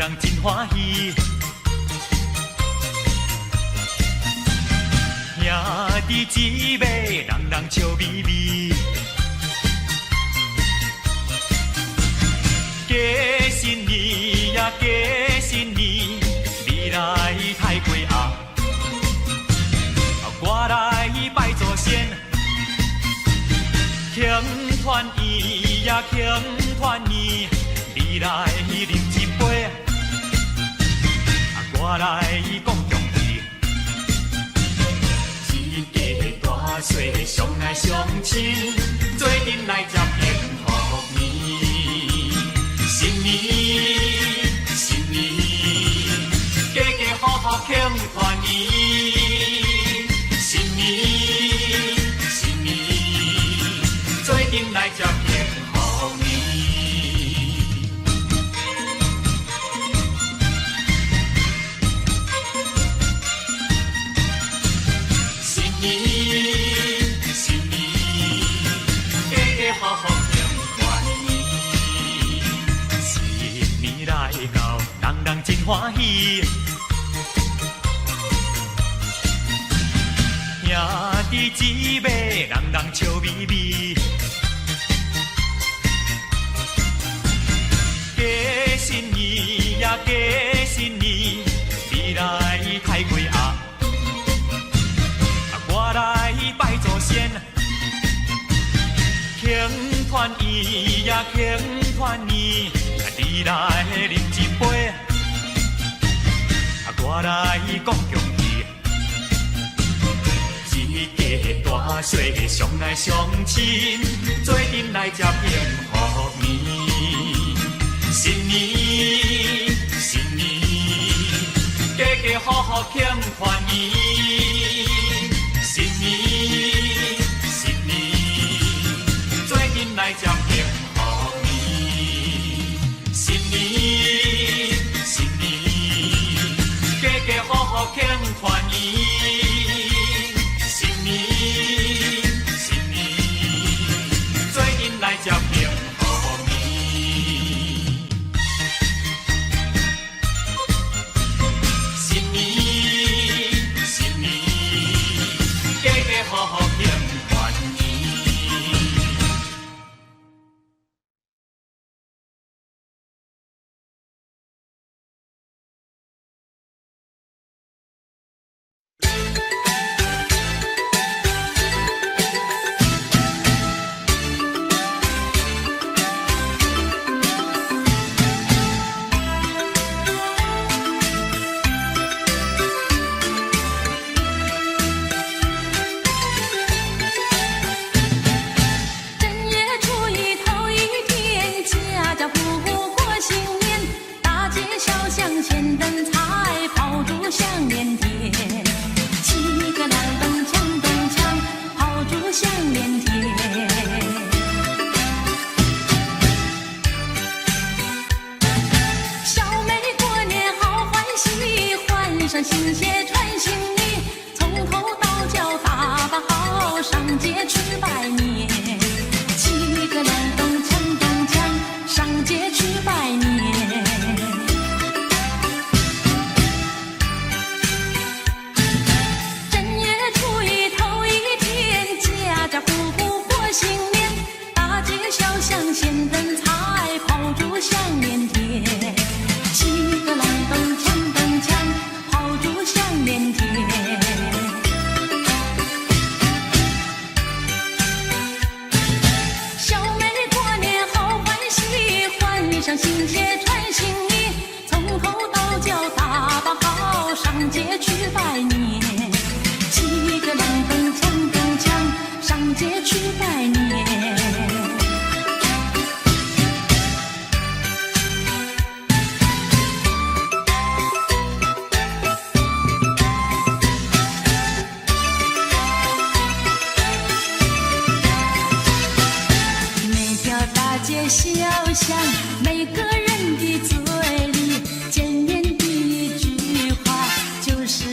人真欢喜。兄弟姊妹，人人笑眯眯。过新年呀，过新年，你来太过暗，我来拜祖先，庆团圆呀，庆团圆，你来饮一杯，我来讲恭喜。一家大细相爱相亲，做阵来接幸福年。新年，新年，家家户户庆团圆。新年，新年，做阵来接幸福年。新年，新年，家家户户庆团圆。新年来到，人人真欢喜。兄弟姊妹，人人笑眯眯。过新年呀，过新年，你来太过暗，我来拜祖先，庆团圆呀，庆团圆，你来饮一杯，我来讲恭喜。一家大细相爱相亲，做阵来接幸福年。新年，新年，家家户户庆团圆。新年，新年，做阵来接幸福年。新年，新年，家家户户庆团圆。来接幸福年，新年，新年，家家户户庆团圆。新鞋穿新衣，从头到脚打扮好，上街去拜年。七个亮灯锵锵锵，上街去拜年。正月初一头一天，家家户户过新年，大街小巷鲜灯彩，炮竹响连天。七个亮灯锵锵锵，炮竹响连天。小妹过年好欢喜，换上新鞋穿新衣，从头到脚打扮好，上街去拜年。七个亮灯锵锵锵，上街去拜年。街小巷，每个人的嘴里见面第一句话就是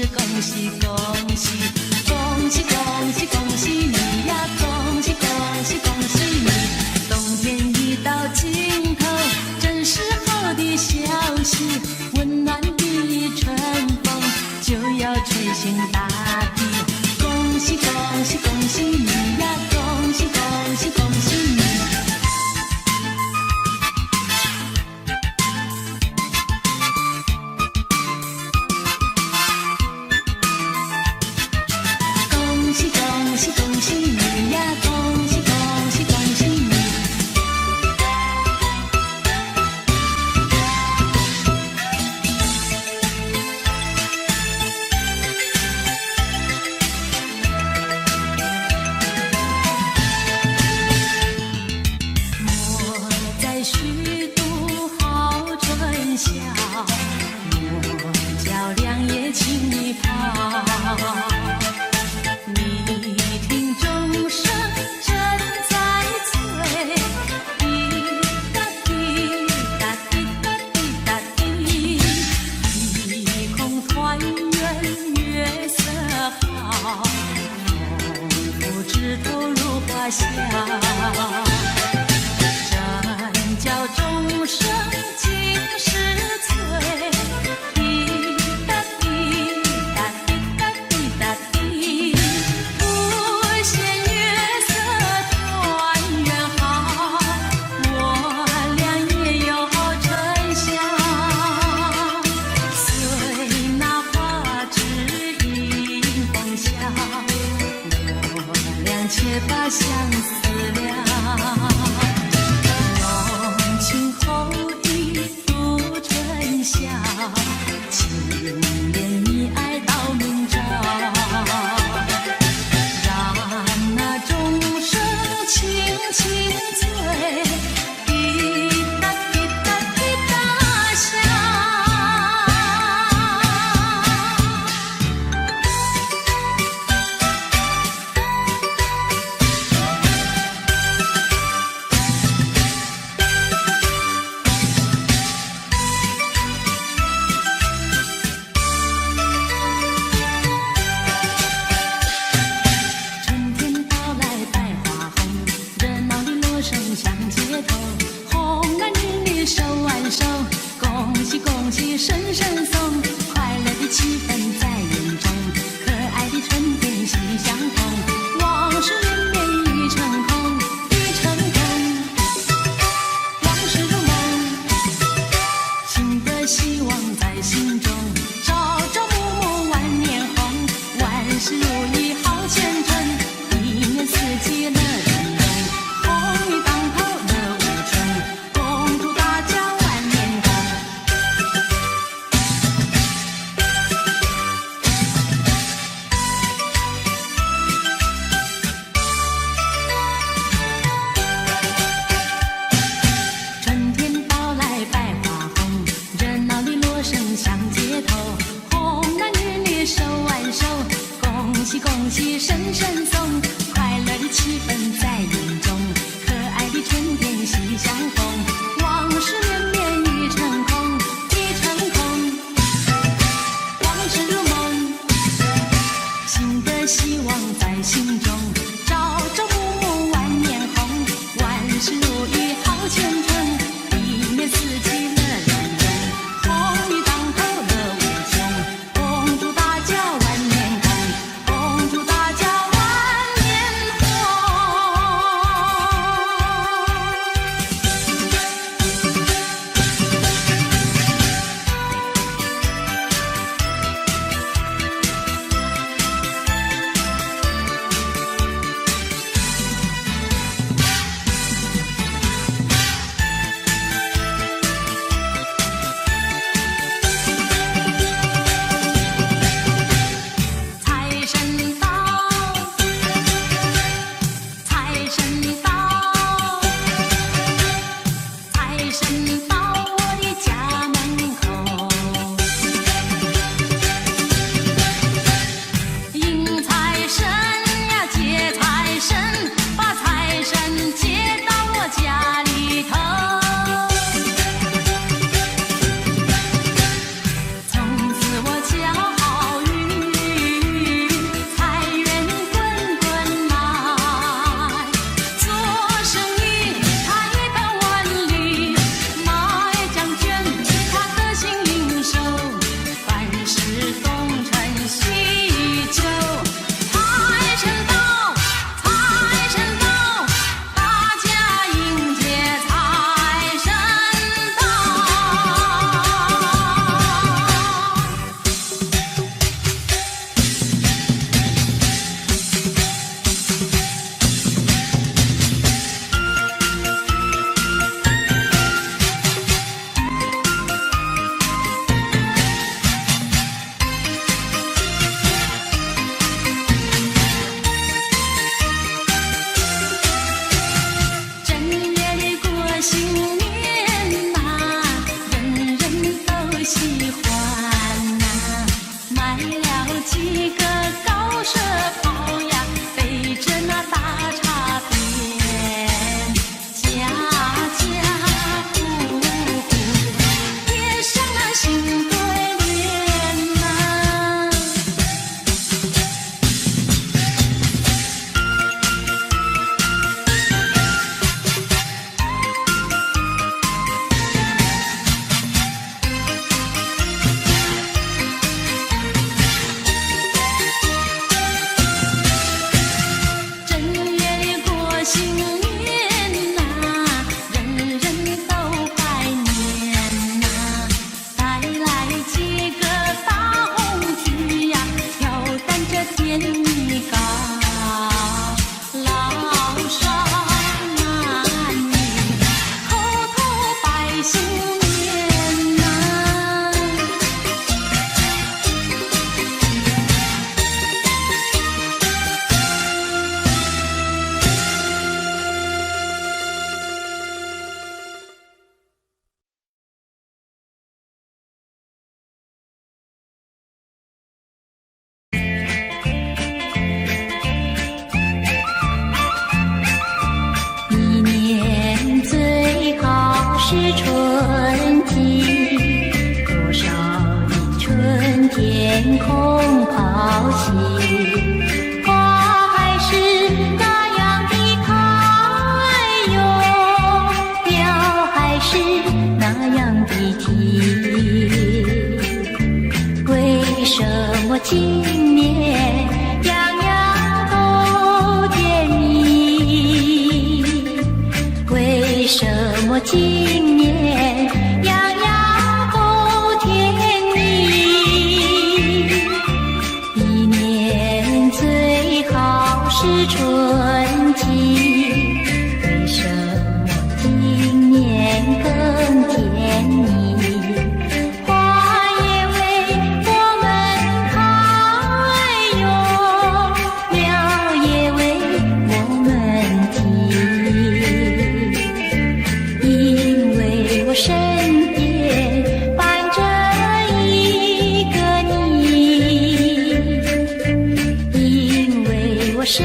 喜你呀，恭喜恭喜恭喜你！恭喜恭喜恭喜你呀，恭喜恭喜恭喜你！我在虚度好春宵，莫教良夜轻易跑。你听钟声正在催，滴答滴答滴答滴答滴，一空团圆月色好，风拂枝头如花香。真叫钟声尽是催，滴答滴答滴答滴答滴，不羡月色团圆好，我俩也有春宵。随那花枝迎风笑，我俩且把相思了。浓情厚意度春宵，情恋蜜爱到明朝。让那钟声轻轻催，滴答滴答滴答响。春天到来百花红，热闹的锣声响街头，红男绿女手挽手，恭喜恭喜声声送，快乐的气氛在人中，可爱的春天喜相逢，往事绵绵已成空，已成空，往事如梦，新的希望在心中，朝朝暮暮万年红，万事如意好前程，一年四季乐融融，红运当头乐无穷，恭祝大家万年红。春天到来百花红，热闹的锣声响街头，红男绿女手挽手，恭喜恭喜声声送，快乐的气氛在人中，可爱的春天喜相逢，往事绵绵已成空，已成空，往事如梦，新的希望在心中，朝朝暮暮万年红，万事如意好前程，一年四季乐融融，红运当头乐无穷，恭祝大家万年红，恭祝大家万天空抛弃，花还是那样的开哟，鸟还是那样的啼。为什么今年样样都甜蜜？为什么今年样样都甜蜜？一年最好是春季，为什么今年更甜蜜？身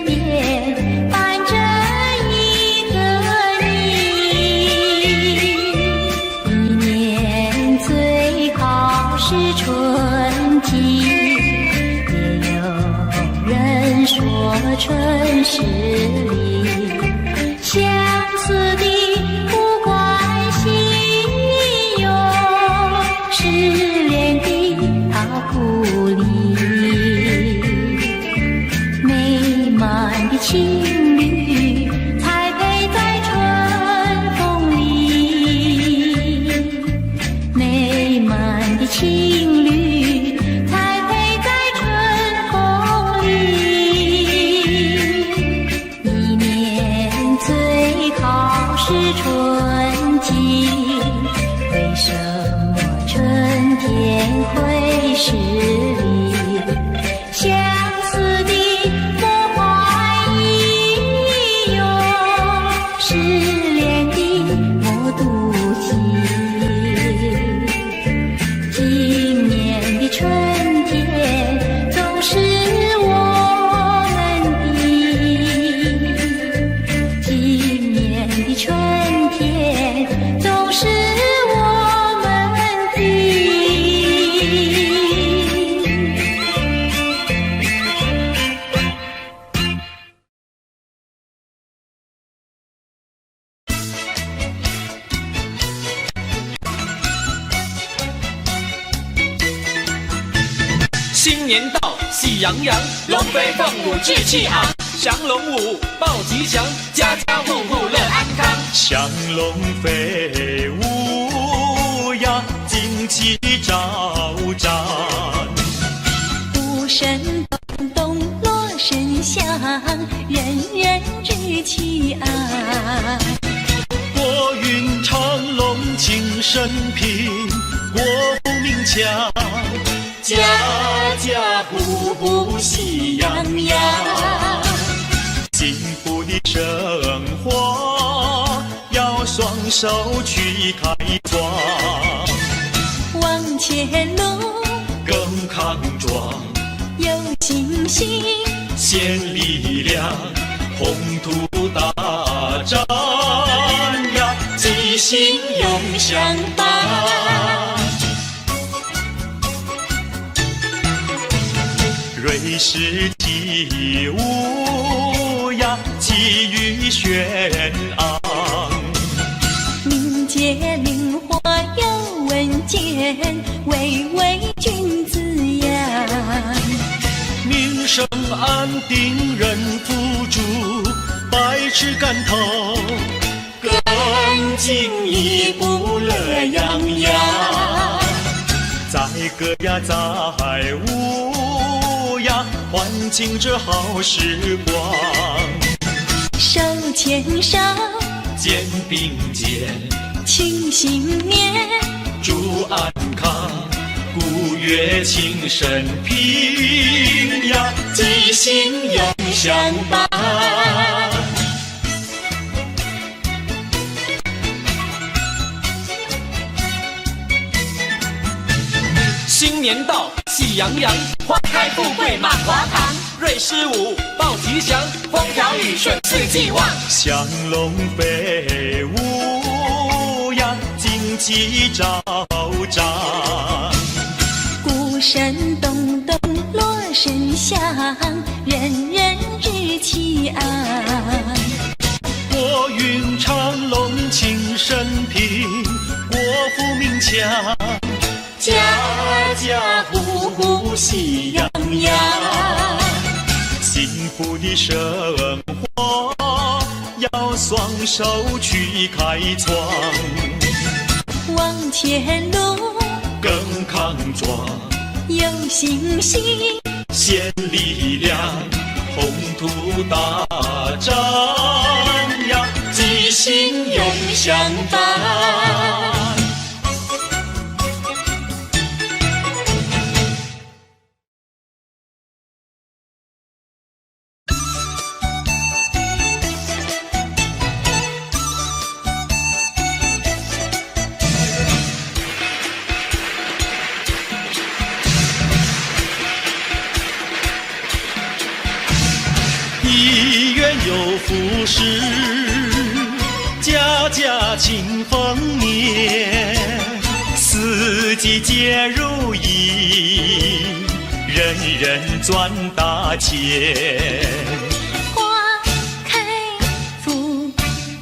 边伴着一个你，一年最好是春季，也有人说春是里，相似的不关系哟，失恋的他不理。情侣才配在春风里，美满的情侣才配在春风里。一年最好是春季，为什么春天会是里？相似的失恋的我妒忌，今年的春天总是我们的，今年的春天总是我们的。新年到，喜洋洋，龙飞凤舞志气昂，降龙舞报吉祥，家家户户乐安康。祥龙飞舞呀，旌旗招展，鼓声咚咚锣声响，人人志气昂。国运长隆庆生平，国富民强，家家户户喜洋洋，幸福的生活要双手去开创，往前路更康壮，有信心，献力量，宏图大展呀，吉星永相伴。瑞士起舞呀，气宇轩昂，民间灵活有稳健，巍巍君子扬。民生安定人富足，百尺竿头，更进一步乐洋洋。载歌呀载舞呀，欢庆这好时光。手牵手，肩并肩，庆新年，祝安康，鼓乐庆生平呀，吉星永相伴。新年到，喜洋洋，花开富贵满华堂。瑞士舞报吉祥，风调雨顺四季旺。祥龙飞舞呀，旌旗招展，鼓鼓声咚咚，锣声响，人人日气昂。国运昌隆庆生平，国富民强，家家户户喜洋洋。幸福的生活要双手去开创，往前路更康壮，有信心，献力量，宏图大张扬，吉星永相伴。一元有福时，家家庆丰年，四季皆如意，人人赚大钱。花开富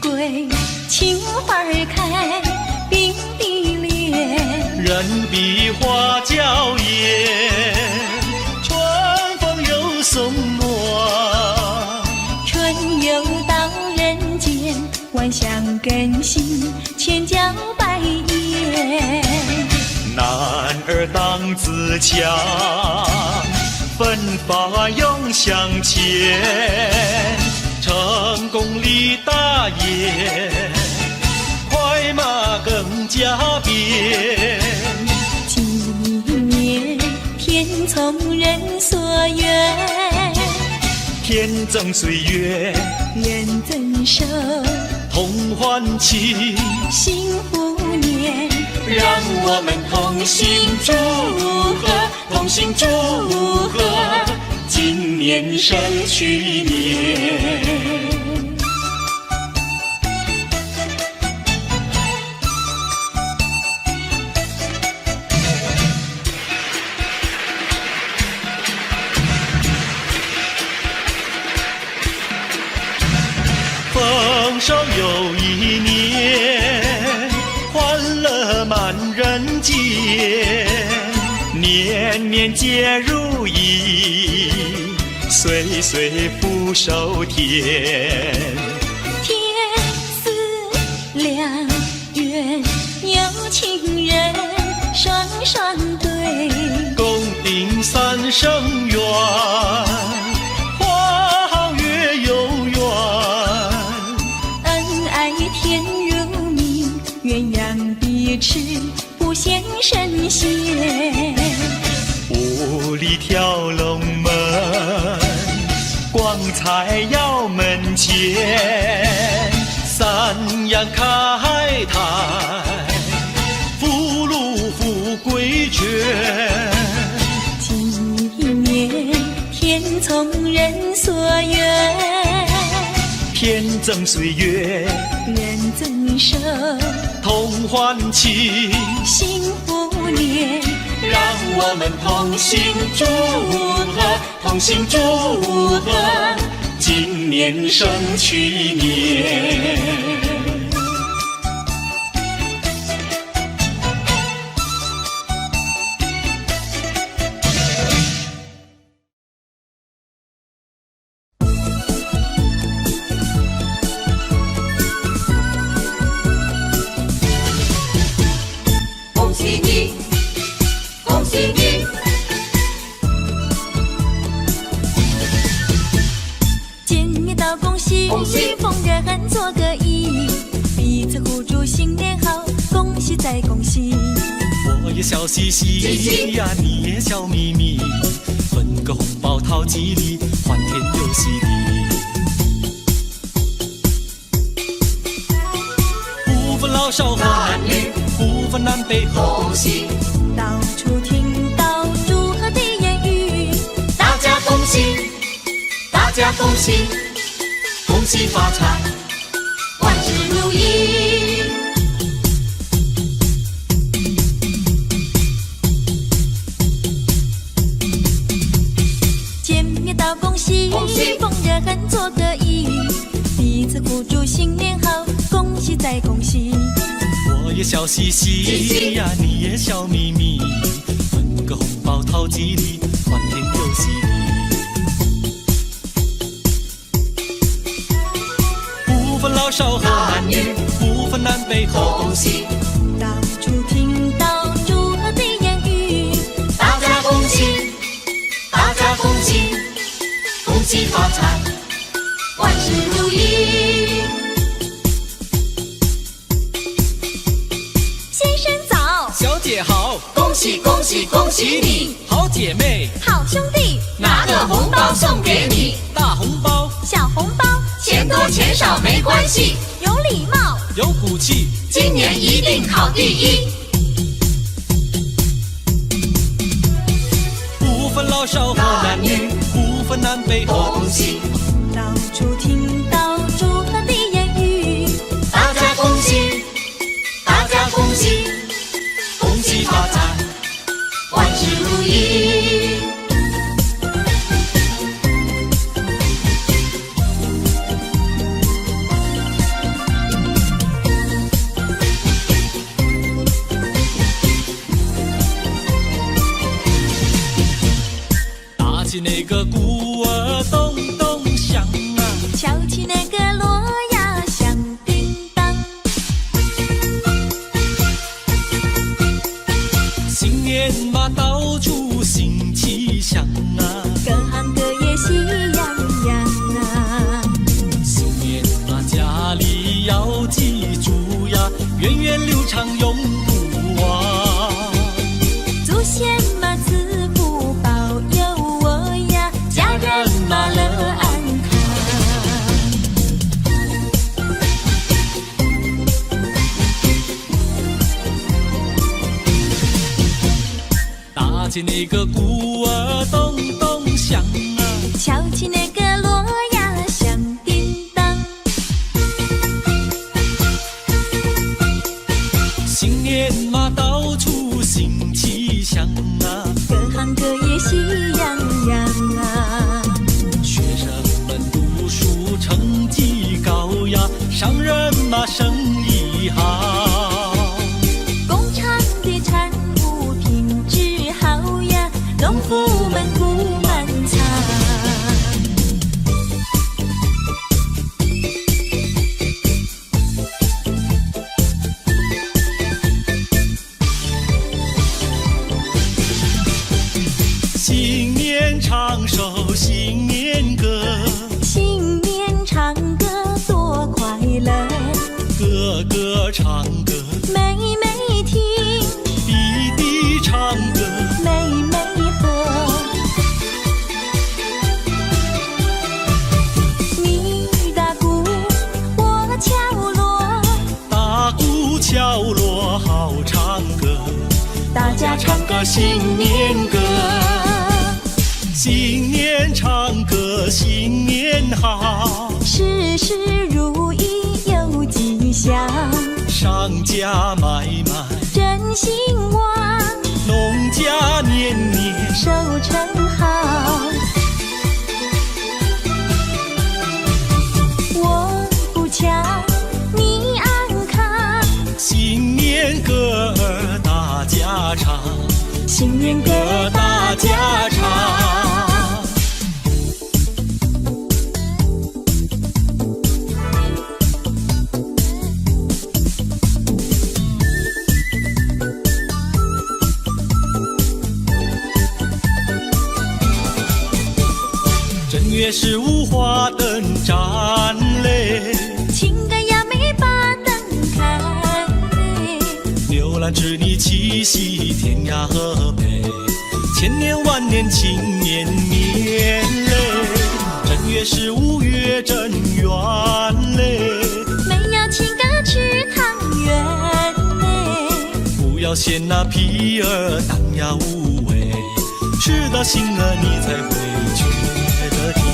贵，青花开，并蒂莲，人比花娇艳，春风又送暖。又到人间，万象更新，千娇百艳。男儿当自强，奋发勇向前，成功立大业，快马更加鞭。纪念天从人所愿，天赠岁月，人赠寿，同欢庆，幸福年。让我们同心祝贺，同心祝贺，今年胜去年。丰收又一年，欢乐满人间，年年皆如意，岁岁福寿甜。天赐良缘，有情人双双对，共顶三生缘，彼此不嫌神仙，五里跳龙门，光彩耀门前，三阳开泰，福禄富贵全。纪念天从人所愿，天赠岁月，人赠寿，同欢庆，幸福年。让我们同心祝贺，同心祝贺，今年胜去年。恭喜逢人做个揖，彼此互助新年好，恭喜再恭喜。我也笑嘻嘻呀，你也笑眯眯，分个红包讨吉利，欢天又喜地。不分老少男女，不分南北后，恭喜！到处听到祝贺的言语，大家恭喜，大家恭喜！恭喜发财，万事如意。此福祝新年好，恭喜再恭喜。我也笑嘻嘻呀，你也笑眯眯，分个红包讨吉利，欢天又喜地。不分老少和男女，不分南北和东西，到处听到祝贺的言语，大家恭喜，大家恭喜，恭喜发财，万事如意。先生早，小姐好，恭喜恭喜恭喜你，好姐妹，好兄弟，拿个红包送给你，大红包，小红包，钱多钱少没关系，有礼貌，有骨气，今年一定考第一。不分老少和男女，不分南北和东西，到处听到祝贺的言语，大家恭喜，大家恭喜，恭喜发财，万事如意。打起那个鼓儿咚咚响啊，敲起那个锣呀响叮当，新年嘛到处新气象啊，各行各业喜洋洋啊。新年嘛家里要记住呀，源远流长永不忘。祖先嘛赐福保佑我呀，家人嘛乐安康。打起那个鼓儿咚咚响啊，敲起那个锣呀响叮当，新年嘛到处新气象啊，各行各业喜洋洋啊。学生们读书成绩高呀，商人嘛生意好。工厂的产物品质好呀，农夫们不满仓。新年唱首新年歌，新年唱歌多快乐，个个唱歌，妹妹听，弟弟唱歌，妹妹和。你打鼓，我敲锣，打鼓敲锣好唱歌，大家唱个新年歌。新年唱歌新年好，事事如意有吉祥，商家买卖，真兴旺，农家年年收成好。我不敲，你安康，新年歌儿大家唱，新年歌大家唱。正月15花灯展嘞，情歌呀没把灯开嘞，牛栏织女七夕天涯河北，千年万年庆年年嘞。正月15月正圆嘞，没有请个吃汤圆嘞，不要嫌那皮儿当呀无味，吃到心了你才会觉得甜。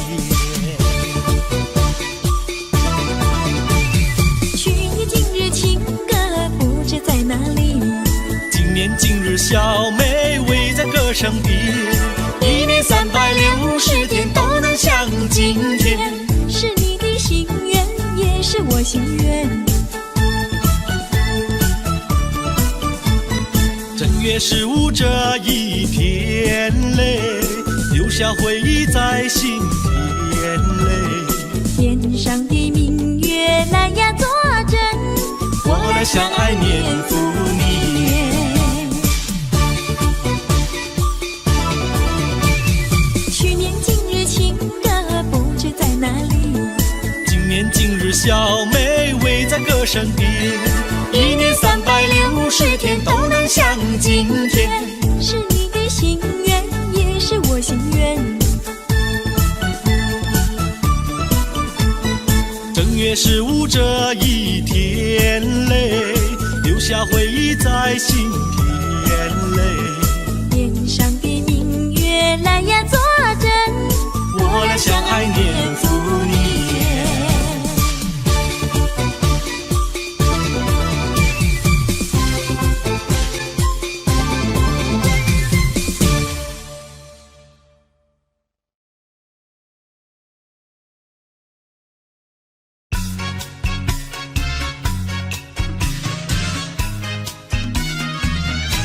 去年今日情歌不知在哪里，今年今日小妹围在歌声边，一年360天都能像今天。是你的心愿也是我心愿。正月15这一天嘞，留下回忆在心田嘞。天上的明月来呀作证，我来相爱年复年。去年今日情歌不知在哪里，今年今日小妹围在歌声边，一年360天都能像今天。是你的心愿，也是我心愿。正月15这一天嘞，留下回忆在心田嘞。天上的明月来呀作证，我俩相爱年复年。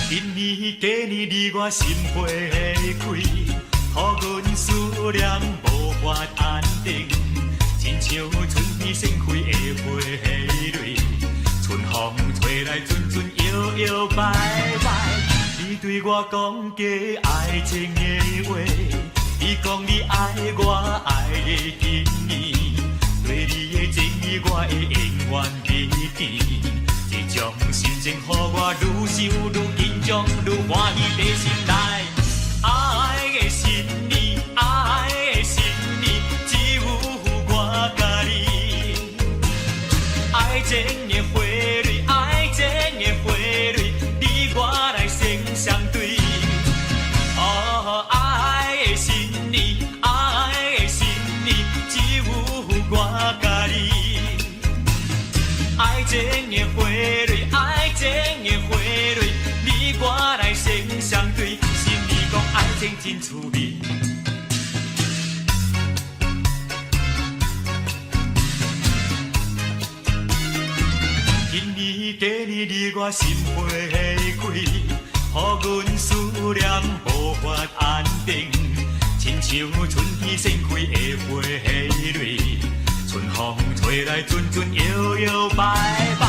今年过年离我心花开，予阮思念无法安定，亲像春天盛开的花蕊，春风吹来阵阵摇摇摆摆。你对我讲过爱情的话，你讲你爱我爱的经年，对你的情意我会永远铭记。这种心情，予我愈想愈紧张，愈欢喜在心内。爱的新年，爱的新年，只有我甲你。爱情的花蕊，爱情的花蕊，你我来生相对。哦，爱的新年，爱的新年，只有我甲你。爱情的花蕊，爱情的花蕊，你我来生相对。心里讲爱情真趣味。今年过年离我心花开，予阮思念无法安定，亲像春天盛开的花蕊。春风吹来阵阵摇摇摆摆，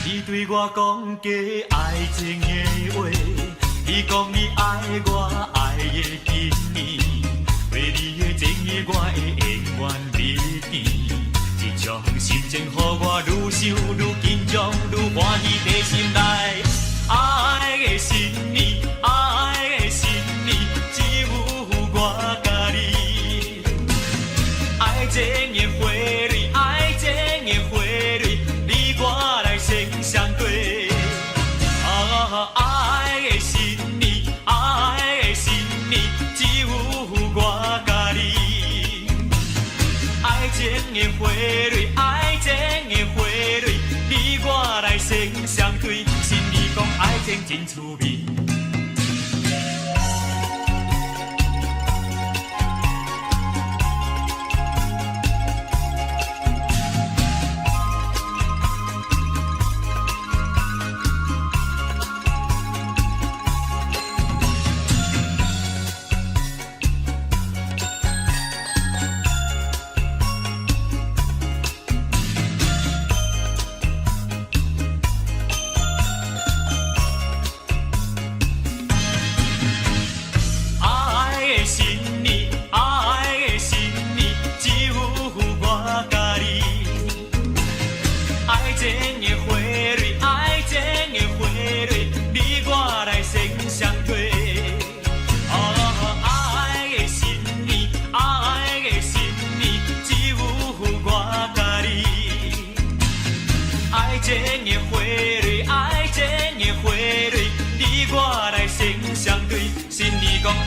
你对我讲过爱情的话，你讲你爱我爱的经年，对你的情意我会永远铭记。这种心情，予我愈想愈紧张，愈欢喜在心内。爱的新年，爱的新年，只有我甲你。爱情的花蕊，爱情的花蕊，你我来生相对。爱的新年，爱的新年，只有我甲你。爱情的花蕊，爱情的花蕊，你我来生相对。心里讲爱情真趣味。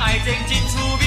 爱情真趣味。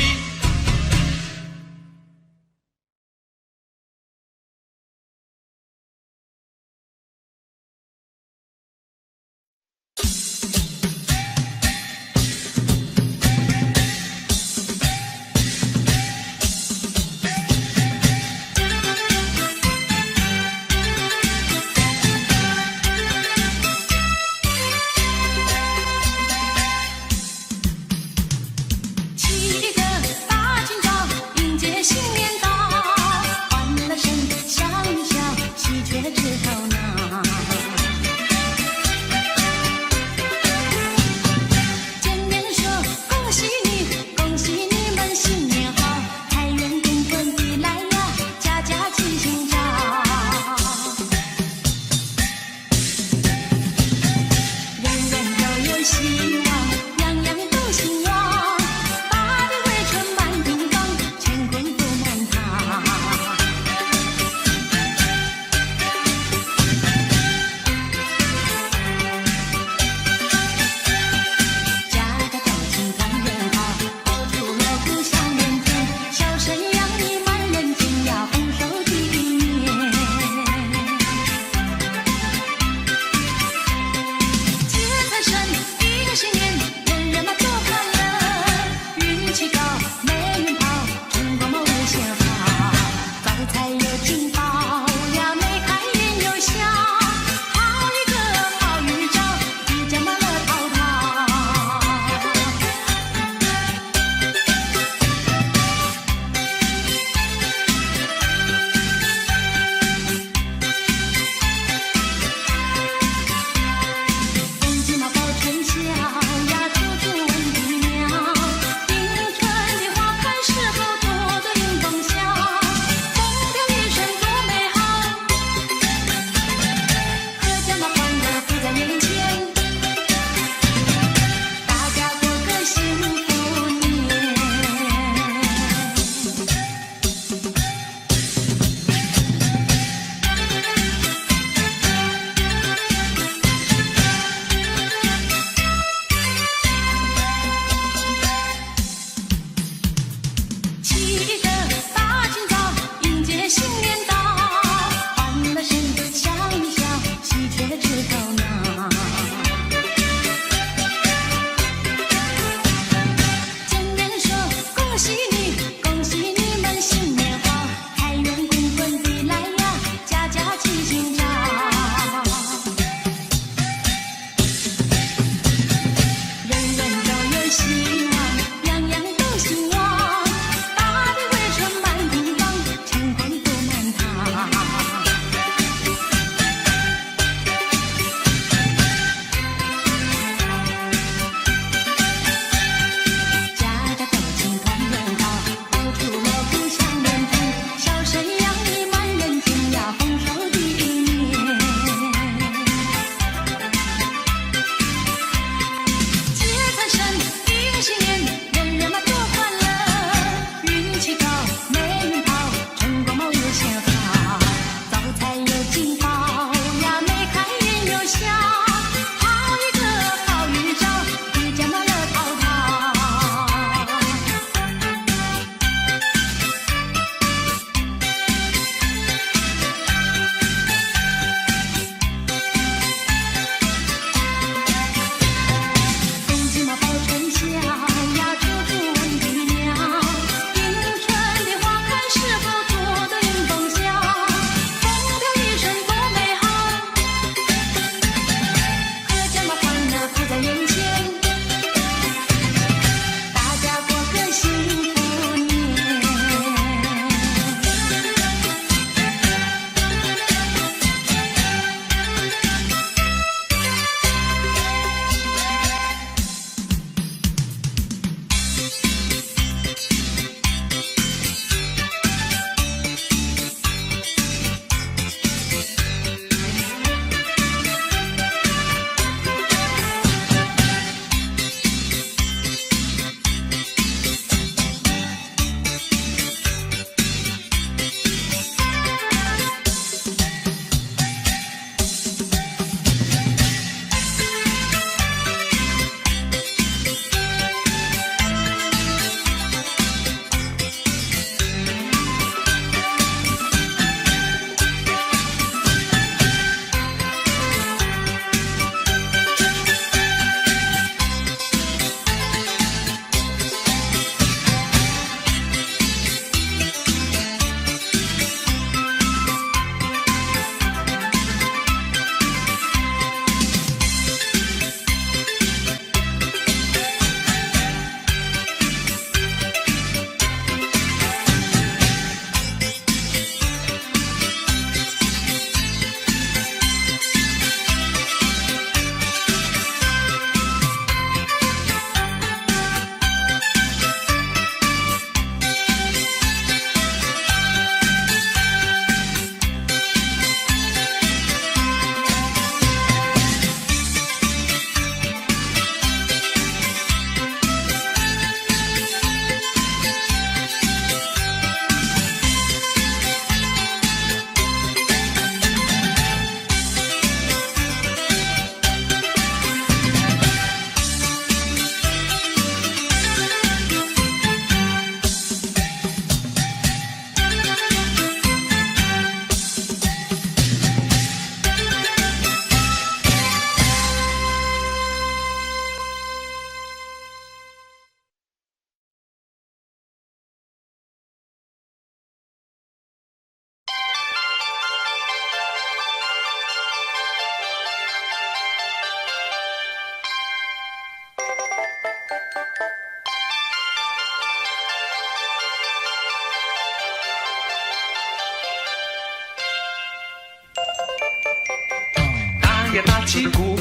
起鼓，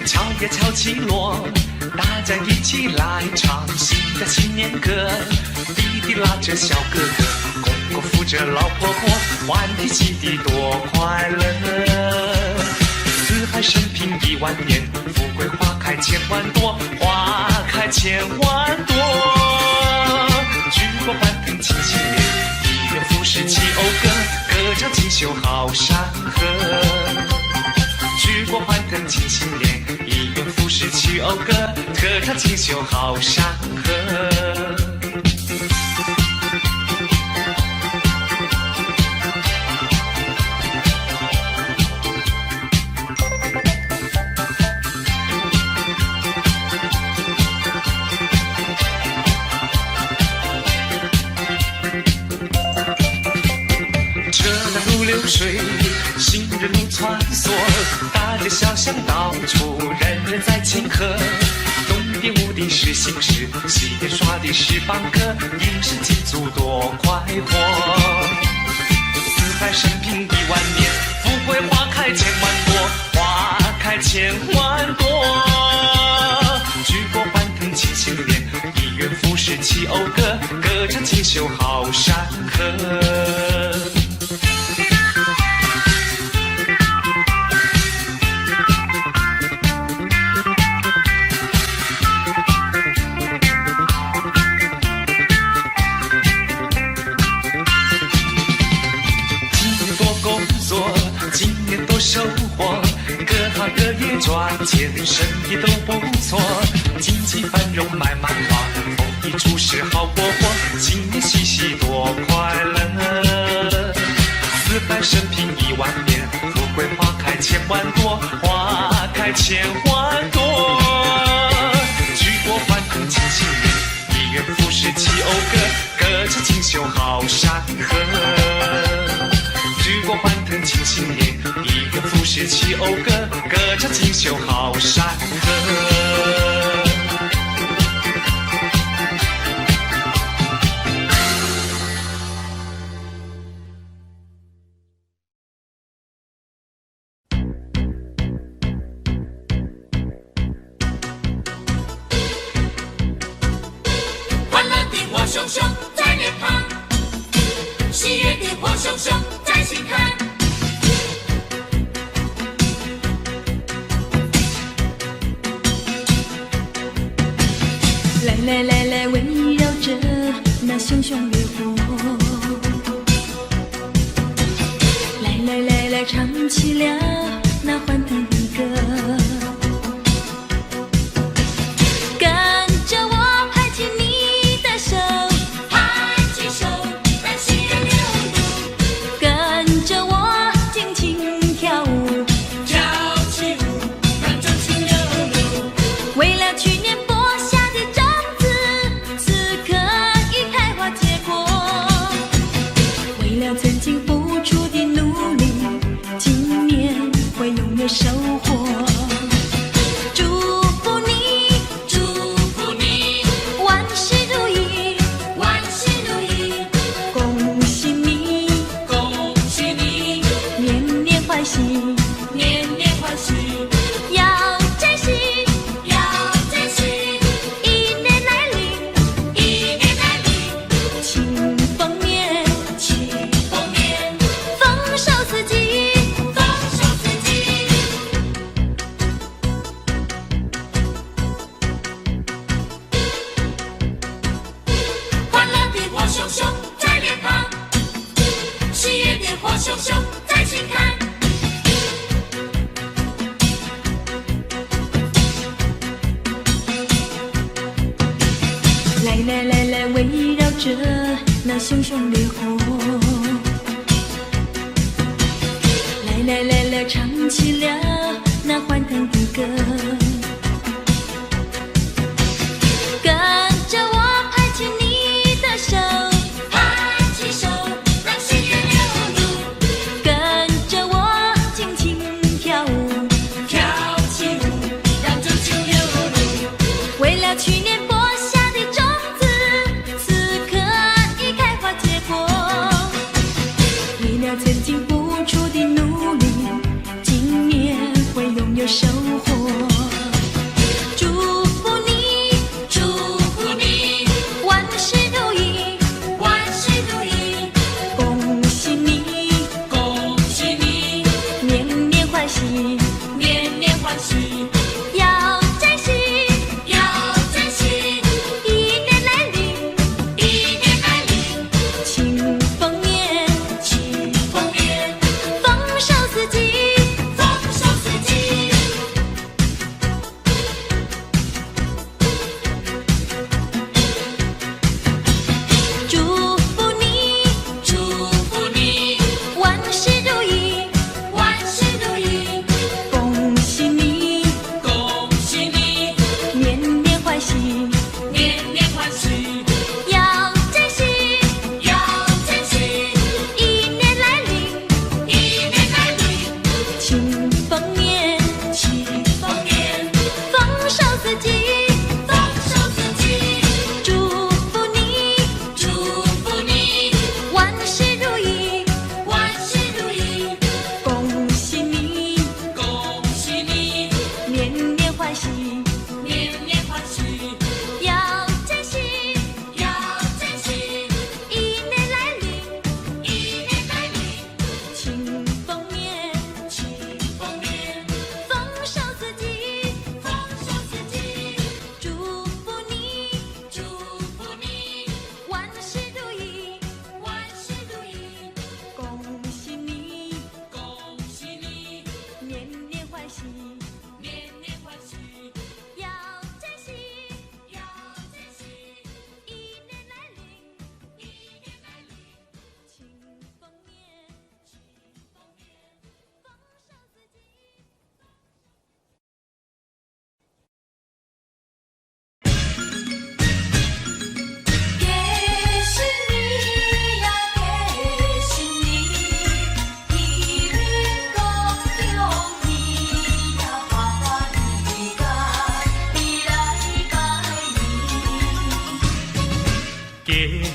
敲呀敲起锣，大家一起来唱新的新年歌。弟弟拉着小哥哥，公公扶着老婆婆，欢天喜地多快乐。四海升平10000年，富贵花开千万朵，花开千万朵。举国欢腾庆新年，一元复始齐讴歌，歌唱锦绣好山河。举国欢腾庆新年，一元复始齐讴歌，歌唱锦绣好山河。流水，行人路穿梭，大街小巷到处，人人在庆贺。东边舞的是新诗，西边耍的是梆歌，一声祭祖多快活。四海升平10000年，富贵花开千万朵，花开千万朵。举国欢腾庆新年，一元复始齐讴歌，歌唱锦绣好山河。今年多收获，各行各业赚钱，生意都不错，经济繁荣买满花，丰衣足食好过活，新年喜喜多快乐。四海升平10000年，富贵花开千万朵，花开千万朵。举国欢腾庆新年，一元复始齐讴歌，歌唱锦绣好山河。举国欢腾庆新年，一元复始齐讴歌，歌唱锦绣好山河。欢乐的火熊熊在脸庞，喜悦的火熊熊在心坎。来来来来，围绕着那熊熊烈火，来来来来，唱起了那欢腾的歌。跟着我拍起你的手，拍起手，让喜悦流露。跟着我尽情跳舞，跳起舞，让真情流露。为了去年播下的种子，此刻已开花结果。为了曾经付出的努力，今年会拥有收获。祝福你，祝福你，万事如意，万事如意，恭喜你，恭喜你，年年欢喜，年年欢喜，要珍惜，要珍惜。一年来临，一年来临，庆丰年，庆丰年，丰收四季。丰收四季。欢乐的火熊熊在脸庞，喜悦的火熊熊在心坎。来来来来，围绕着那熊熊烈火，来来来来，唱起了那欢腾的歌。跟着我拍起你的手，拍起手，让喜悦流露。跟着我尽情跳舞，跳起舞，让真情流露。为了去年播下的种子，此刻已开花结果。为了曾经付出的努力，今年会拥有收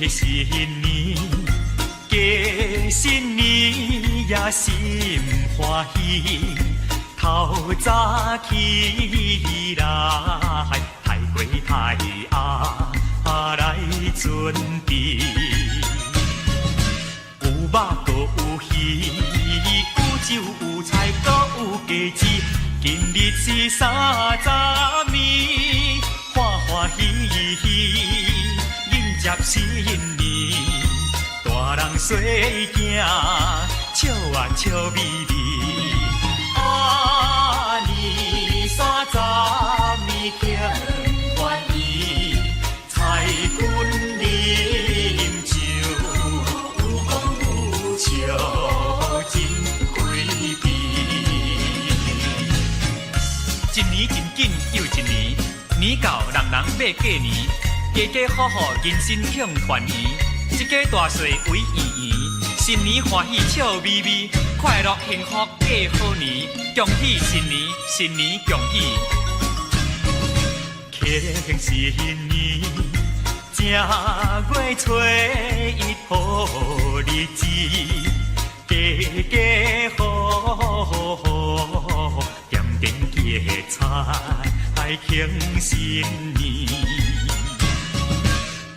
新年，过新年也心欢喜。透早起来，太过太鸭来准备，有肉搁有鱼，有酒有菜搁有鸡子。今日是30暝，欢欢喜喜迎接新年。大人细囝笑啊笑眯眯。年30暝庆欢喜，彩云饮酒，有讲有笑真开悲。一年真紧又一年，年到人人要过年，家家户户人心庆团圆，一家大细围圆圆，新年欢喜笑眯眯，快乐幸福过好年，恭喜新年，新年恭喜，庆新年，正月初一好日子，家家户户点点结彩庆新年，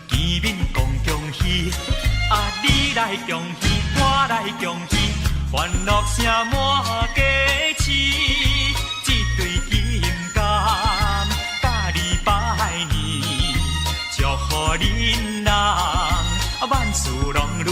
见面讲恭喜，你来恭喜，我来恭喜。欢乐声满家市，一对金柑甲你拜年，祝福恁人万事拢如